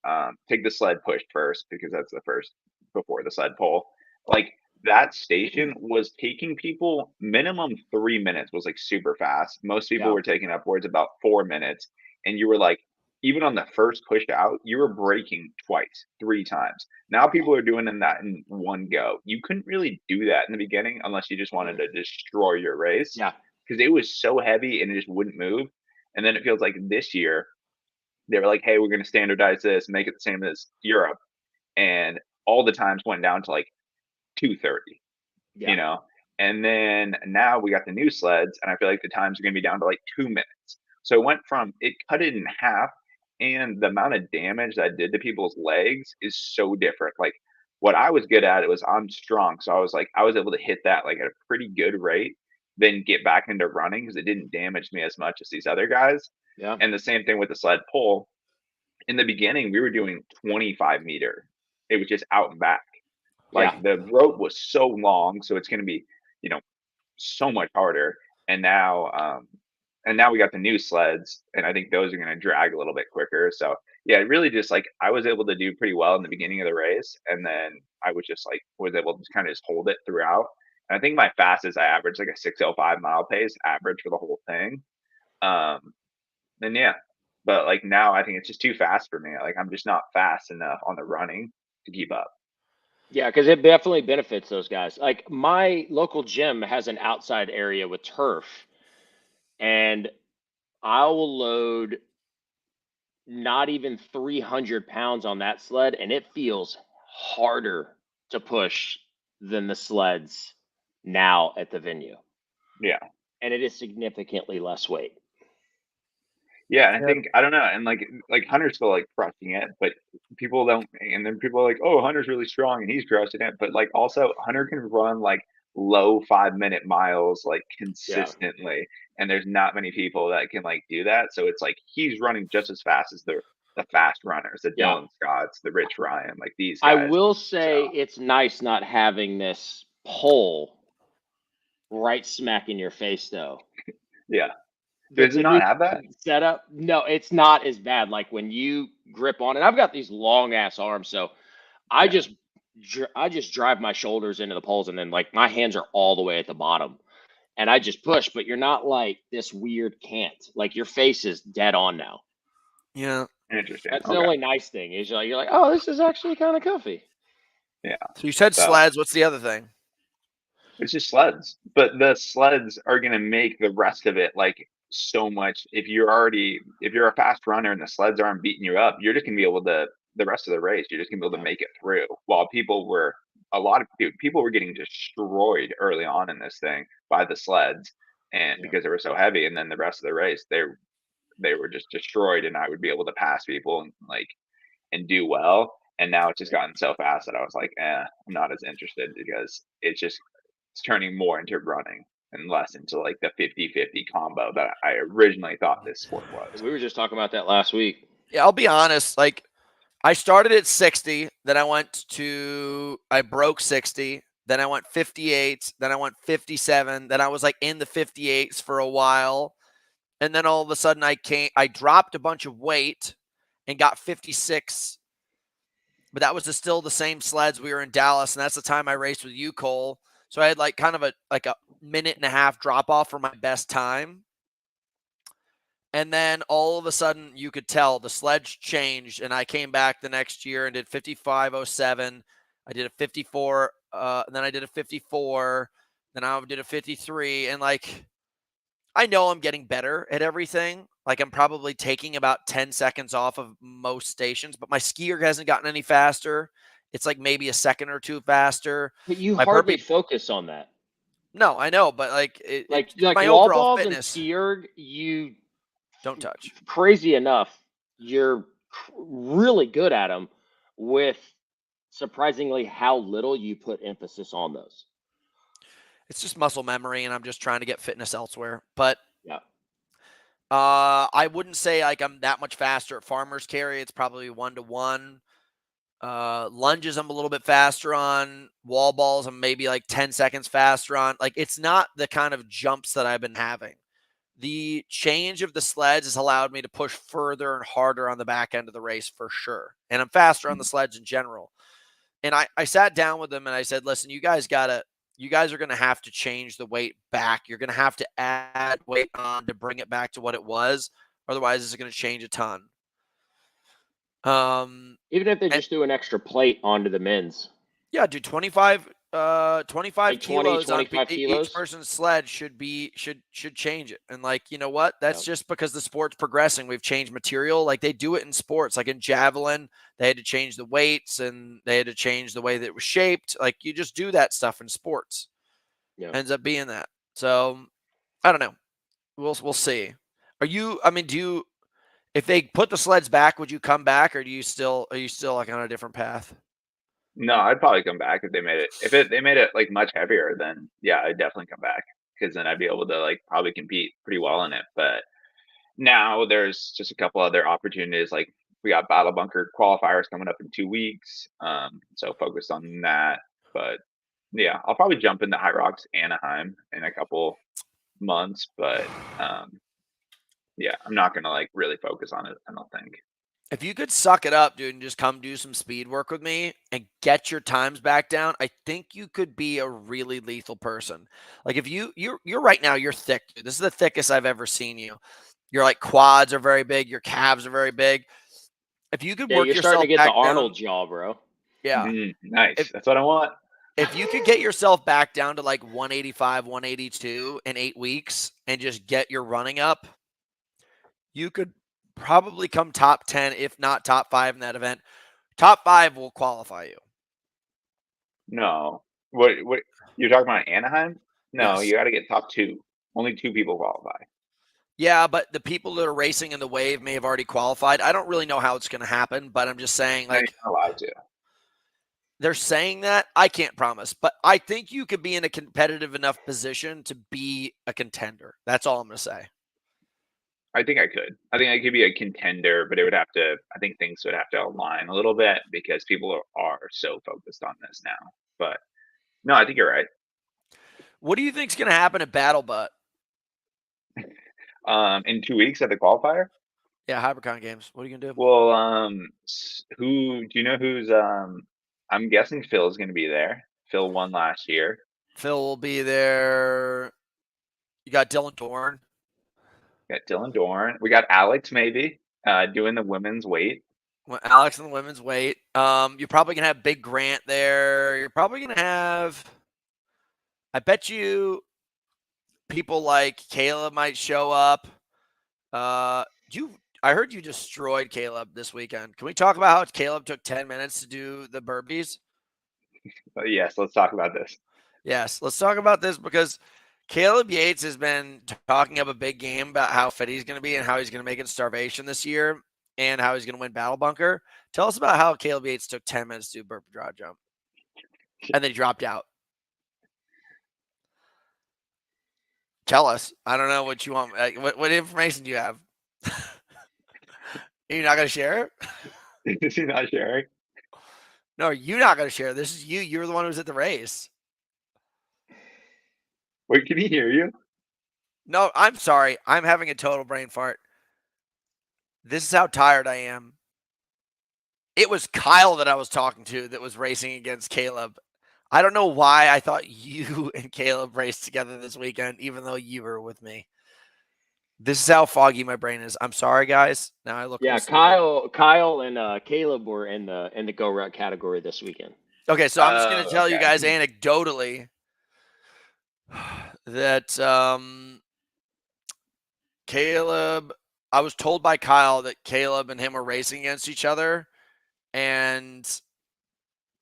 take the sled push first because that's the first before the sled pull. Like that station was taking people minimum 3 minutes was like super fast. Most people
Yeah.
were taking upwards about 4 minutes. And you were like, even on the first push out, you were braking twice, 3 times. Now people are doing that in one go. You couldn't really do that in the beginning unless you just wanted to destroy your race
yeah.
because it was so heavy and it just wouldn't move. And then it feels like this year they were like, "Hey, we're going to standardize this, make it the same as Europe," and all the times went down to like 2:30,
Yeah.
you know. And then now we got the new sleds, and I feel like the times are going to be down to like 2 minutes. So it went from it cut it in half, and the amount of damage that did to people's legs is so different. Like what I was good at, it was I'm strong, so I was like I was able to hit that like at a pretty good rate, then get back into running because it didn't damage me as much as these other guys.
Yeah.
And the same thing with the sled pull. In the beginning, we were doing 25-meter. It was just out and back. Like
Yeah.
the rope was so long, so it's going to be, you know, so much harder. And now we got the new sleds, and I think those are going to drag a little bit quicker. So yeah, really just like I was able to do pretty well in the beginning of the race, and then I was just like was able to kind of just hold it throughout. And I think my fastest I averaged like a 6:05 mile pace average for the whole thing. And yeah, but like now I think it's just too fast for me. Like I'm just not fast enough on the running to keep up.
Yeah, because it definitely benefits those guys. Like my local gym has an outside area with turf, and I will load not even 300 pounds on that sled, and it feels harder to push than the sleds now at the venue.
Yeah.
And it is significantly less weight.
Yeah, and I
Yeah.
think I don't know, and like Hunter's still like crushing it, but people don't, and then people are like, "Oh, Hunter's really strong and he's crushing it," but like also Hunter can run like low 5 minute miles like consistently, and there's not many people that can like do that. So it's like he's running just as fast as the fast runners, the
Yeah.
Dylan Scotts, the Rich Ryan, like these
I
guys.
will say
So
it's nice not having this pole right smack in your face, though.
yeah,
The,
does it
the
not
new
have that?
setup, no, it's not as bad. Like when you grip on it, I've got these long ass arms, so I
Yeah.
just drive my shoulders into the poles, and then like my hands are all the way at the bottom, and I just push. But you're not like this weird can't. Like your face is dead on now.
Yeah.
Interesting.
That's the
Okay.
only nice thing is you're like, oh, this is actually kind of comfy.
So you said
So
sleds. What's the other thing?
it's just sleds, but the sleds are going to make the rest of it like so much. If you're a fast runner and the sleds aren't beating you up, you're just going to be able to the rest of the race. You're just going to be able to
Yeah.
make it through. While a lot of people were getting destroyed early on in this thing by the sleds, and
Yeah.
because they were so heavy, and then the rest of the race they were just destroyed, and I would be able to pass people and do well. And now it's just gotten so fast that I was like, I'm not as interested because it's turning more into running and less into like the 50-50 combo that I originally thought this sport was.
We were just talking about that last week.
Yeah, I'll be honest. Like, I started at 60, then I broke 60, then I went 58, then I went 57, then I was like in the 58s for a while. And then all of a sudden I dropped a bunch of weight and got 56. But that was still the same sleds. We were in Dallas, and that's the time I raced with you, Cole. So I had like kind of a minute and a half drop off from my best time. And then all of a sudden you could tell the sledge changed, and I came back the next year and did 55:07. I did a 54, and then I did a 54, then I did a 53, and like I know I'm getting better at everything. Like I'm probably taking about 10 seconds off of most stations, but my skier hasn't gotten any faster. It's like maybe a second or two faster.
But you
My
hardly
burpee-
focus on that.
No, I know, but like
Like
it's
like
my
wall
overall
balls
fitness.
and skierg, you
Don't touch.
crazy enough, you're really good at them with surprisingly how little you put emphasis on those.
It's just muscle memory, and I'm just trying to get fitness elsewhere. But
Yeah.
I wouldn't say like I'm that much faster at farmer's carry. It's probably 1-to-1. Lunges I'm a little bit faster on. Wall balls I'm maybe like 10 seconds faster on. Like it's not the kind of jumps that I've been having. The change of the sleds has allowed me to push further and harder on the back end of the race for sure. And I'm faster on the sleds in general. And I sat down with them and I said, listen, you guys are going to have to change the weight back. You're going to have to add weight on to bring it back to what it was. Otherwise, it's going to change a ton.
Even if they just do an extra plate onto the men's.
Yeah, dude, 25
Like 20,
kilos
25
on
kilos?
each person's sled should change it. And like, you know what? That's
Yep.
just because the sport's progressing. We've changed material. Like they do it in sports, like in javelin, they had to change the weights and they had to change the way that it was shaped. Like you just do that stuff in sports.
Yeah.
Ends up being that. So I don't know. We'll see. Do you, if they put the sleds back, would you come back, or are you still like on a different path?
No, I'd probably come back if they made it. If they made it like much heavier, then yeah, I'd definitely come back because then I'd be able to like probably compete pretty well in it. But now there's just a couple other opportunities. Like we got Battle Bunker qualifiers coming up in 2 weeks, so focused on that. But yeah, I'll probably jump into High Rocks Anaheim in a couple months. But yeah, I'm not gonna like really focus on it, I don't think.
If you could suck it up, dude, and just come do some speed work with me and get your times back down, I think you could be a really lethal person. Like if you're right now, you're thick, dude. This is the thickest I've ever seen you. Your like quads are very big, your calves are very big. If you could
Yeah,
work
you're
yourself
starting to get
back
the Arnold
down,
jaw, bro.
yeah.
Nice. That's what I want.
If you could get yourself back down to like 185, 182 in 8 weeks and just get your running up, you could probably come top 10, if not top 5 in that event. Top 5 will qualify you.
No. What you're talking about Anaheim? No,
Yes.
you got to get top 2. Only 2 people qualify.
Yeah, but the people that are racing in the wave may have already qualified. I don't really know how it's going to happen, but I'm just saying, like,
You're not allowed to.
they're saying that. I can't promise, but I think you could be in a competitive enough position to be a contender. That's all I'm going to say.
I think I could. I think I could be a contender, but it would have to. I think things would have to align a little bit because people are so focused on this now. But no, I think you're right.
What do you think's going to happen at Battle Butt?
In 2 weeks at the qualifier.
Yeah, HyperCon Games. What are you going to do?
Well, who do you know who's? I'm guessing Phil's going to be there. Phil won last year.
Phil will be there. You got Dylan Dorn.
Got Dylan Dorn. We got Alex maybe doing the women's weight.
Alex in the women's weight. You're probably going to have Big Grant there. You're probably going to have, I bet you, people like Caleb might show up. I heard you destroyed Caleb this weekend. Can we talk about how Caleb took 10 minutes to do the burpees?
Yes, let's talk about this.
Yes, let's talk about this because Caleb Yates has been talking up a big game about how fit he's going to be and how he's going to make it Starvation this year and how he's going to win Battle Bunker. Tell us about how Caleb Yates took 10 minutes to do burpee draw jump and then he dropped out. Tell us. I don't know what you want. What information do you have? You're not going to share it?
Is he not sharing?
No, you're not going to share. This is you. You're the one who's at the race.
Wait, can he hear you?
No, I'm sorry. I'm having a total brain fart. This is how tired I am. It was Kyle that I was talking to that was racing against Caleb. I don't know why I thought you and Caleb raced together this weekend, even though you were with me. This is how foggy my brain is. I'm sorry, guys. Now I look.
Yeah,
real stupid.
Kyle, and Caleb were in the go route category this weekend.
Okay, so I'm just going to tell you
Okay.
guys anecdotally that Caleb, I was told by Kyle that Caleb and him were racing against each other, and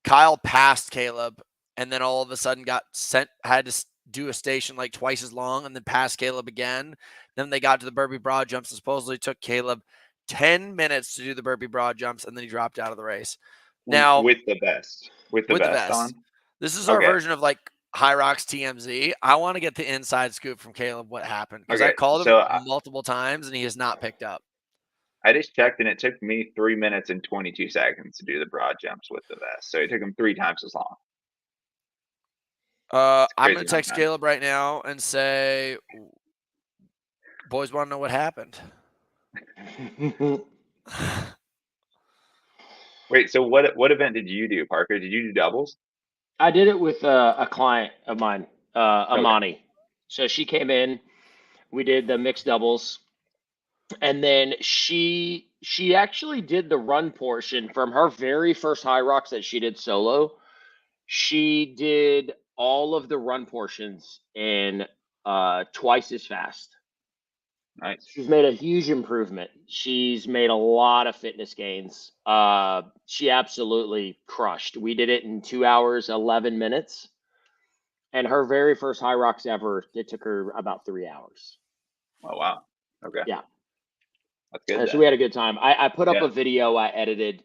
Kyle passed Caleb, and then all of a sudden had to do a station like twice as long, and then passed Caleb again. Then they got to the burpee broad jumps, and supposedly took Caleb 10 minutes to do the burpee broad jumps, and then he dropped out of the race. Now,
with the vest on.
This is our
Okay.
version of like High Rocks TMZ. I want to get the inside scoop from Caleb what happened, because I
Okay,
called him
so
multiple times and he has not picked up.
I just checked, and it took me 3 minutes and 22 seconds to do the broad jumps with the vest. So it took him 3 times as long.
I'm
crazy
going to text
man.
Caleb right now and say, boys want to know what happened.
Wait, so what event did you do, Parker? Did you do doubles?
I did it with a client of mine, Amani. So she came in, we did the mixed doubles, and then she actually did the run portion from her very first High Rocks that she did solo. She did all of the run portions in twice as fast.
Nice.
She's made a huge improvement. She's made a lot of fitness gains. She absolutely crushed. We did it in 2 hours, 11 minutes. And her very first High Rocks ever, it took her about 3 hours.
Oh, wow. Okay.
Yeah.
That's good.
So we had a good time. I put up
Yeah.
a video I edited,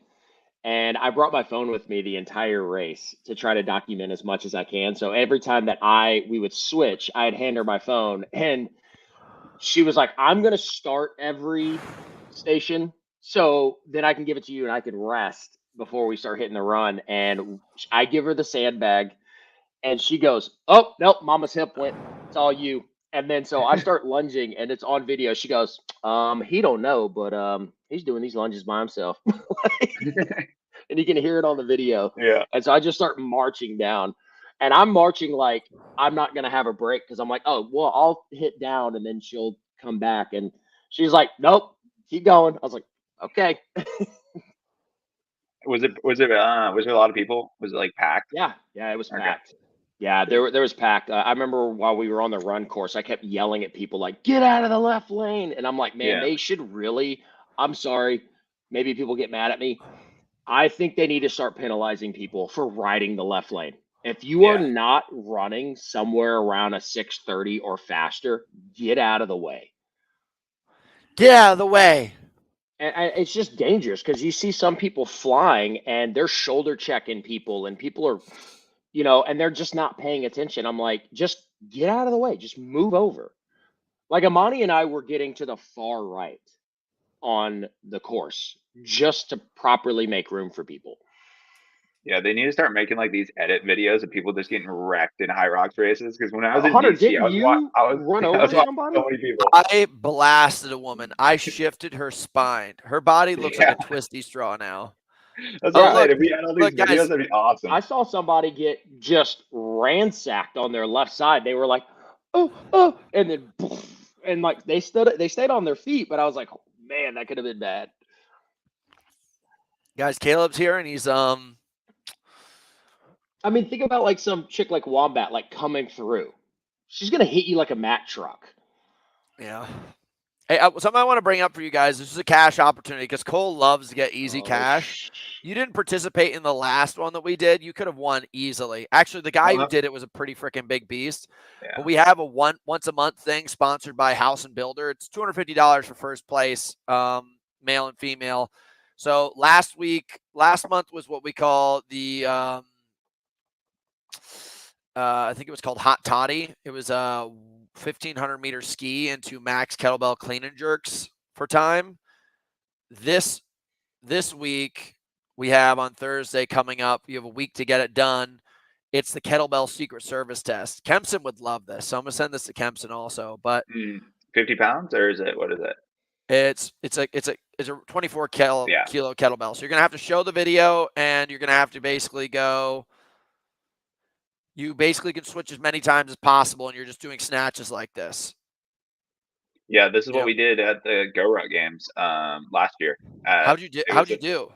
and I brought my phone with me the entire race to try to document as much as I can. So every time that we would switch, I'd hand her my phone, and she was like, I'm going to start every station so then I can give it to you and I can rest before we start hitting the run. And I give her the sandbag, and she goes, oh, nope, mama's hip went. It's all you. And then so I start lunging, and it's on video. She goes, he don't know, but he's doing these lunges by himself. And you can hear it on the video.
Yeah.
And so I just start marching down. And I'm marching like I'm not going to have a break, because I'm like, oh, well, I'll hit down and then she'll come back. And she's like, nope, keep going. I was like, okay.
Was there a lot of people? Was it like packed?
Yeah, it was
Okay.
packed. Yeah, there was packed. I remember while we were on the run course, I kept yelling at people like, get out of the left lane. And I'm like, man,
Yeah.
they should really, I'm sorry, maybe people get mad at me. I think they need to start penalizing people for riding the left lane. If you are
Yeah.
not running somewhere around a 6:30 or faster, get out of the way.
Get out of the way.
And it's just dangerous, because you see some people flying and they're shoulder checking people, and people are, and they're just not paying attention. I'm like, just get out of the way. Just move over. Like Amani and I were getting to the far right on the course just to properly make room for people.
Yeah, they need to start making like these edit videos of people just getting wrecked in High Rocks races. Because when I was in
Hunter,
DC,
didn't you run over
watching
somebody?
so many people.
I blasted a woman. I shifted her spine. Her body looks like a twisty straw now.
That's
Oh,
what I'm saying.
look,
If we had all these
look, guys.
videos, that'd be awesome.
I saw somebody get just ransacked on their left side. They were like, oh, and then, and like they stayed on their feet, but I was like, man, that could have been bad.
Guys, Caleb's here, and he's
I mean, think about like some chick like Wombat, like coming through. She's gonna hit you like a Mack truck.
Yeah. Hey, something I want to bring up for you guys. This is a cash opportunity, because Cole loves to get easy cash. You didn't participate in the last one that we did. You could have won easily. Actually, the guy who did it was a pretty freaking big beast.
Yeah.
But we have a once a month thing sponsored by House and Builder. It's $250 for first place, male and female. So last month was what we call the I think it was called Hot Toddy. It was 1,500-meter ski into max kettlebell clean and jerks for time. This week we have on Thursday coming up. You have a week to get it done. It's the kettlebell Secret Service test. Kempson would love this, so I'm gonna send this to Kempson also. But
50 pounds, or is it, what is it?
It's a 24 kilo kettlebell. So you're gonna have to show the video, and you're gonna have to basically go. You basically can switch as many times as possible, and you're just doing snatches like this.
Yeah, this is what we did at the GoRuck games last year.
How'd you do?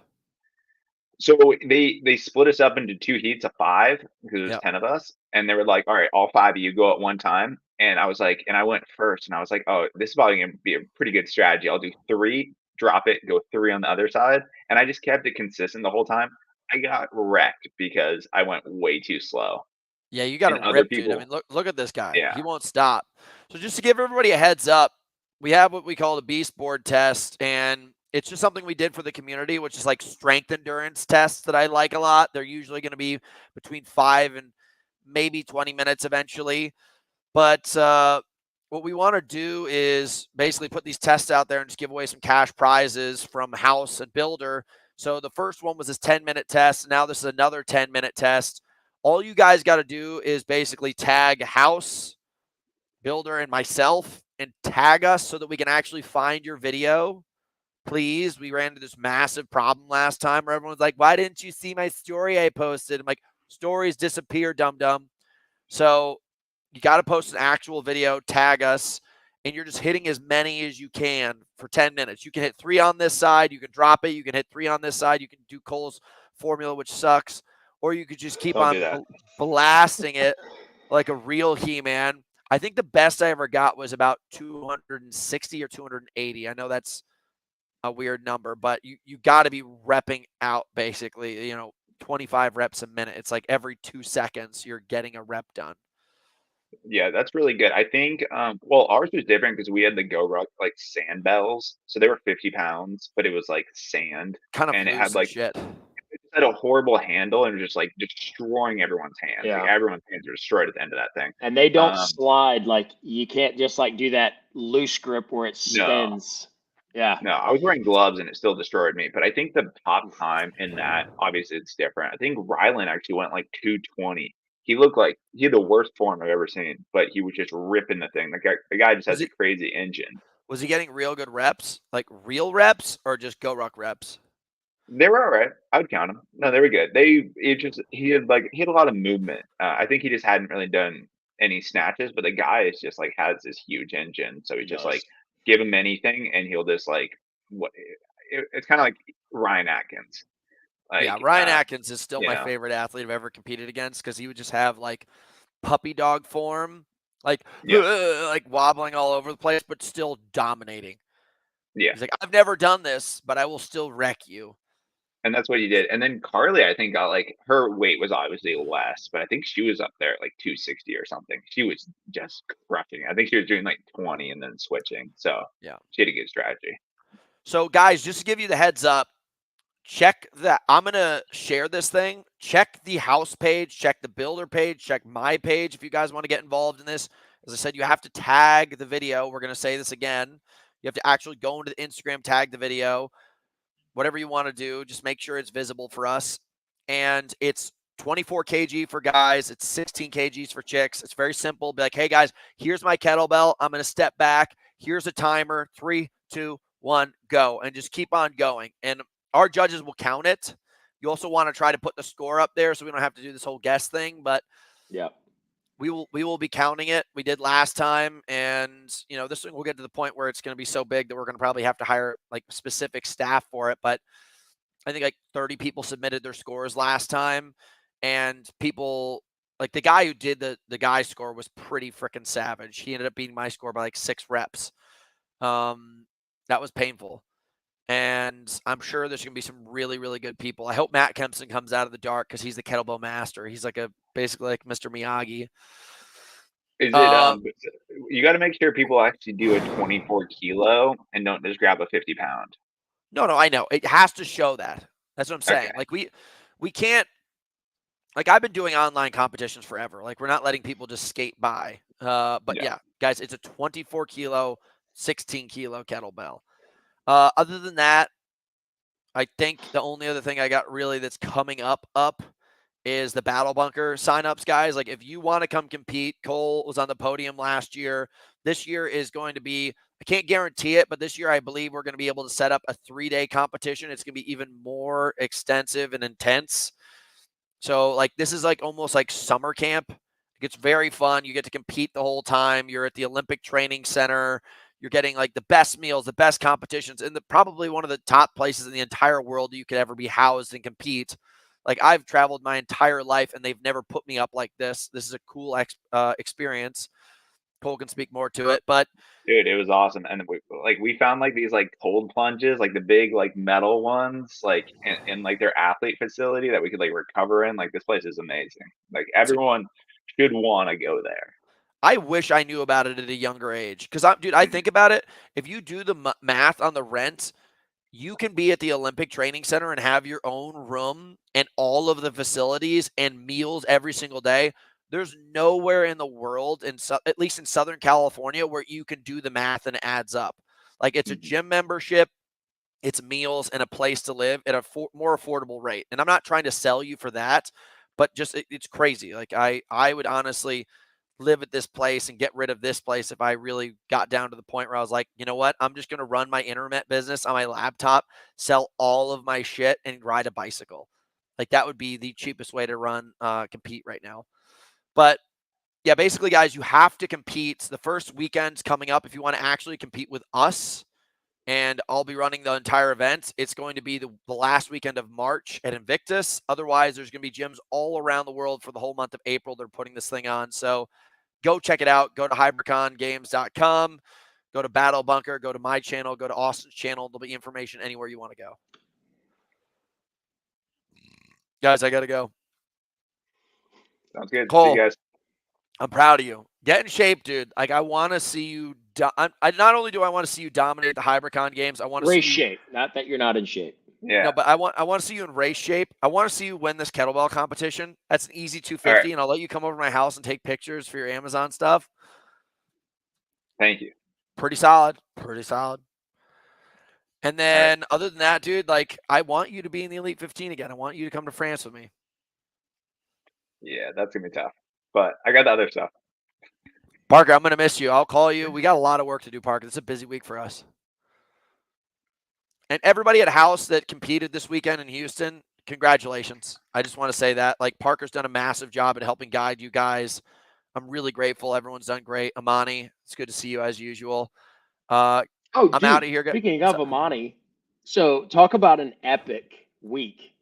So they split us up into 2 heats of 5 because there's 10 of us, and they were like, "All right, all 5 of you go at one time." And I was like, and I went first, and I was like, "Oh, this is probably gonna be a pretty good strategy. I'll do 3, drop it, go 3 on the other side," and I just kept it consistent the whole time. I got wrecked because I went way too slow.
Yeah, you got to rip, dude. I mean, look at this guy.
Yeah.
He won't stop. So just to give everybody a heads up, we have what we call the Beast Board test, and it's just something we did for the community, which is like strength endurance tests that I like a lot. They're usually going to be between 5 and maybe 20 minutes eventually. But what we want to do is basically put these tests out there and just give away some cash prizes from House and Builder. So the first one was this 10-minute test. Now this is another 10-minute test. All you guys got to do is basically tag House, Builder, and myself, and tag us so that we can actually find your video. Please, we ran into this massive problem last time where everyone's like, "Why didn't you see my story I posted?" I'm like, stories disappear, dum-dum. So you got to post an actual video, tag us, and you're just hitting as many as you can for 10 minutes. You can hit 3 on this side. You can drop it. You can hit 3 on this side. You can do Cole's formula, which sucks. Or you could just keep on blasting it like a real He-Man. I think the best I ever got was about 260 or 280. I know that's a weird number, but you got to be repping out basically, 25 reps a minute. It's like every 2 seconds you're getting a rep done.
Yeah, that's really good. I think, well, ours was different because we had the GoRuck like sand bells, so they were 50 pounds, but it was like sand,
kind of,
and it had like
shit.
It had a horrible handle and was just like destroying everyone's hands.
Yeah.
Like everyone's hands were destroyed at the end of that thing.
And they don't slide. Like you can't just like do that loose grip where it spins. Yeah.
No, I was wearing gloves and it still destroyed me. But I think the top time in that, obviously it's different. I think Rylan actually went like 220. He looked like he had the worst form I've ever seen, but he was just ripping the thing. The guy just has a crazy engine.
Was he getting real good reps? Like real reps or just GoRuck reps?
They were all right. I would count them. No, they were good. He had a lot of movement. I think he just hadn't really done any snatches, but the guy is just like has this huge engine. So he just like give him anything and he'll just like it's kind of like Ryan Atkins.
Like, yeah, Ryan Atkins is still my favorite athlete I've ever competed against because he would just have like puppy dog form, like wobbling all over the place, but still dominating.
Yeah.
He's like, I've never done this, but I will still wreck you.
And that's what he did. And then Carly, I think, got like her weight was obviously less, but I think she was up there at like 260 or something. She was just crushing. I think she was doing like 20 and then switching. So yeah, she had a good strategy.
So guys, just to give you the heads up, check that. I'm gonna share this thing. Check the House page, check the Builder page, check my page if you guys want to get involved in this. As I said, you have to tag the video. We're gonna say this again. You have to actually go into the Instagram, tag the video. Whatever you want to do, just make sure it's visible for us. And it's 24 kg for guys. It's 16 kgs for chicks. It's very simple. Be like, hey, guys, here's my kettlebell. I'm going to step back. Here's a timer. 3, 2, 1, go. And just keep on going. And our judges will count it. You also want to try to put the score up there so we don't have to do this whole guess thing. But
yeah,
we will be counting it. We did last time, and this thing will get to the point where it's going to be so big that we're going to probably have to hire like specific staff for it. But I think like 30 people submitted their scores last time, and people like the guy who did the guy score was pretty freaking savage. He ended up beating my score by like 6 reps. That was painful. And I'm sure there's going to be some really, really good people. I hope Matt Kempson comes out of the dark because he's the kettlebell master. He's like basically like Mr. Miyagi.
Is it, you got to make sure people actually do a 24 kilo and don't just grab a 50 pound.
No, I know. It has to show that. That's what I'm saying.
Okay.
Like we can't, like I've been doing online competitions forever. Like we're not letting people just skate by. But
Yeah.
yeah, guys, it's a 24 kilo, 16 kilo kettlebell. Other than that, I think the only other thing I got really that's coming up is the Battle Bunker signups, guys. Like, if you want to come compete, Cole was on the podium last year. This year is going to be, I can't guarantee it, but this year I believe we're going to be able to set up a 3-day competition. It's going to be even more extensive and intense. So, like, this is like almost like summer camp. It's very fun. You get to compete the whole time. You're at the Olympic Training Center. You're getting like the best meals, the best competitions, and probably one of the top places in the entire world you could ever be housed and compete. Like, I've traveled my entire life, and they've never put me up like this. This is a cool experience. Cole can speak more to it, but
Dude, it was awesome. And we found like these like cold plunges, like the big like metal ones, like in like their athlete facility that we could like recover in. Like, this place is amazing. Like, everyone should want to go there.
I wish I knew about it at a younger age. Because, dude, I think about it. If you do the math on the rent, you can be at the Olympic Training Center and have your own room and all of the facilities and meals every single day. There's nowhere in the world, at least in Southern California, where you can do the math and it adds up. Like, it's a gym membership, it's meals, and a place to live at a more affordable rate. And I'm not trying to sell you for that, but just it's crazy. Like, I would honestly live at this place and get rid of this place if I really got down to the point where I was like, you know what? I'm just going to run my internet business on my laptop, sell all of my shit, and ride a bicycle. Like, that would be the cheapest way to compete right now. But yeah, basically, guys, you have to compete. The first weekend's coming up if you want to actually compete with us. And I'll be running the entire event. It's going to be the last weekend of March at Invictus. Otherwise, there's going to be gyms all around the world for the whole month of April. They're putting this thing on. So go check it out. Go to hypercongames.com. Go to Battle Bunker. Go to my channel. Go to Austin's channel. There'll be information anywhere you want to go. Guys, I got to go.
Sounds good.
Cole,
See you guys.
I'm proud of you. Get in shape, dude. Like, I want to see you. Not only do I want to see you dominate the Hypercon games, I want to see
race shape. Not that you're not in shape.
Yeah.
No, but I want to see you in race shape. I want to see you win this kettlebell competition. That's an easy 250, and I'll let you come over to my house and take pictures for your Amazon stuff.
Thank you.
Pretty solid. Pretty solid. And then other than that, dude, like, I want you to be in the Elite 15 again. I want you to come to France with me.
Yeah, that's gonna be tough. But I got the other stuff.
Parker, I'm going to miss you. I'll call you. We got a lot of work to do, Parker. It's a busy week for us. And everybody at House that competed this weekend in Houston, congratulations. I just want to say that. Like, Parker's done a massive job at helping guide you guys. I'm really grateful. Everyone's done great. Amani, it's good to see you as usual. I'm out of here.
Speaking of Amani, so talk about an epic week.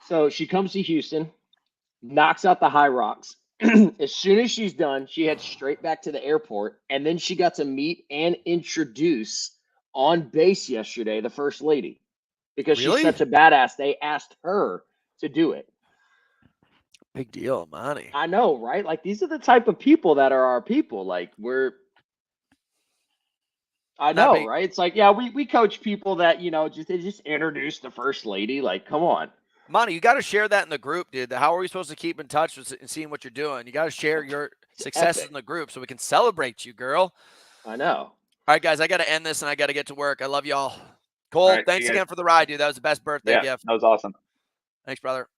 So she comes to Houston, knocks out the High Rocks. As soon as she's done, she heads straight back to the airport, and then she got to meet and introduce on base yesterday the First Lady, because
Really?
she's such a badass. They asked her to do it.
Big deal, Amani.
I know, right? Like, these are the type of people that are our people. Like, I know, right? It's like, yeah, we coach people that, they just introduce the First Lady. Like, come on.
Monty, you got to share that in the group, dude. How are we supposed to keep in touch and seeing what you're doing? You got to share your successes in the group so we can celebrate you, girl.
I know.
All right, guys, I got to end this and I got to get to work. I love y'all. Cole, thanks again for the ride, dude. That was the best birthday gift.
That was awesome.
Thanks, brother.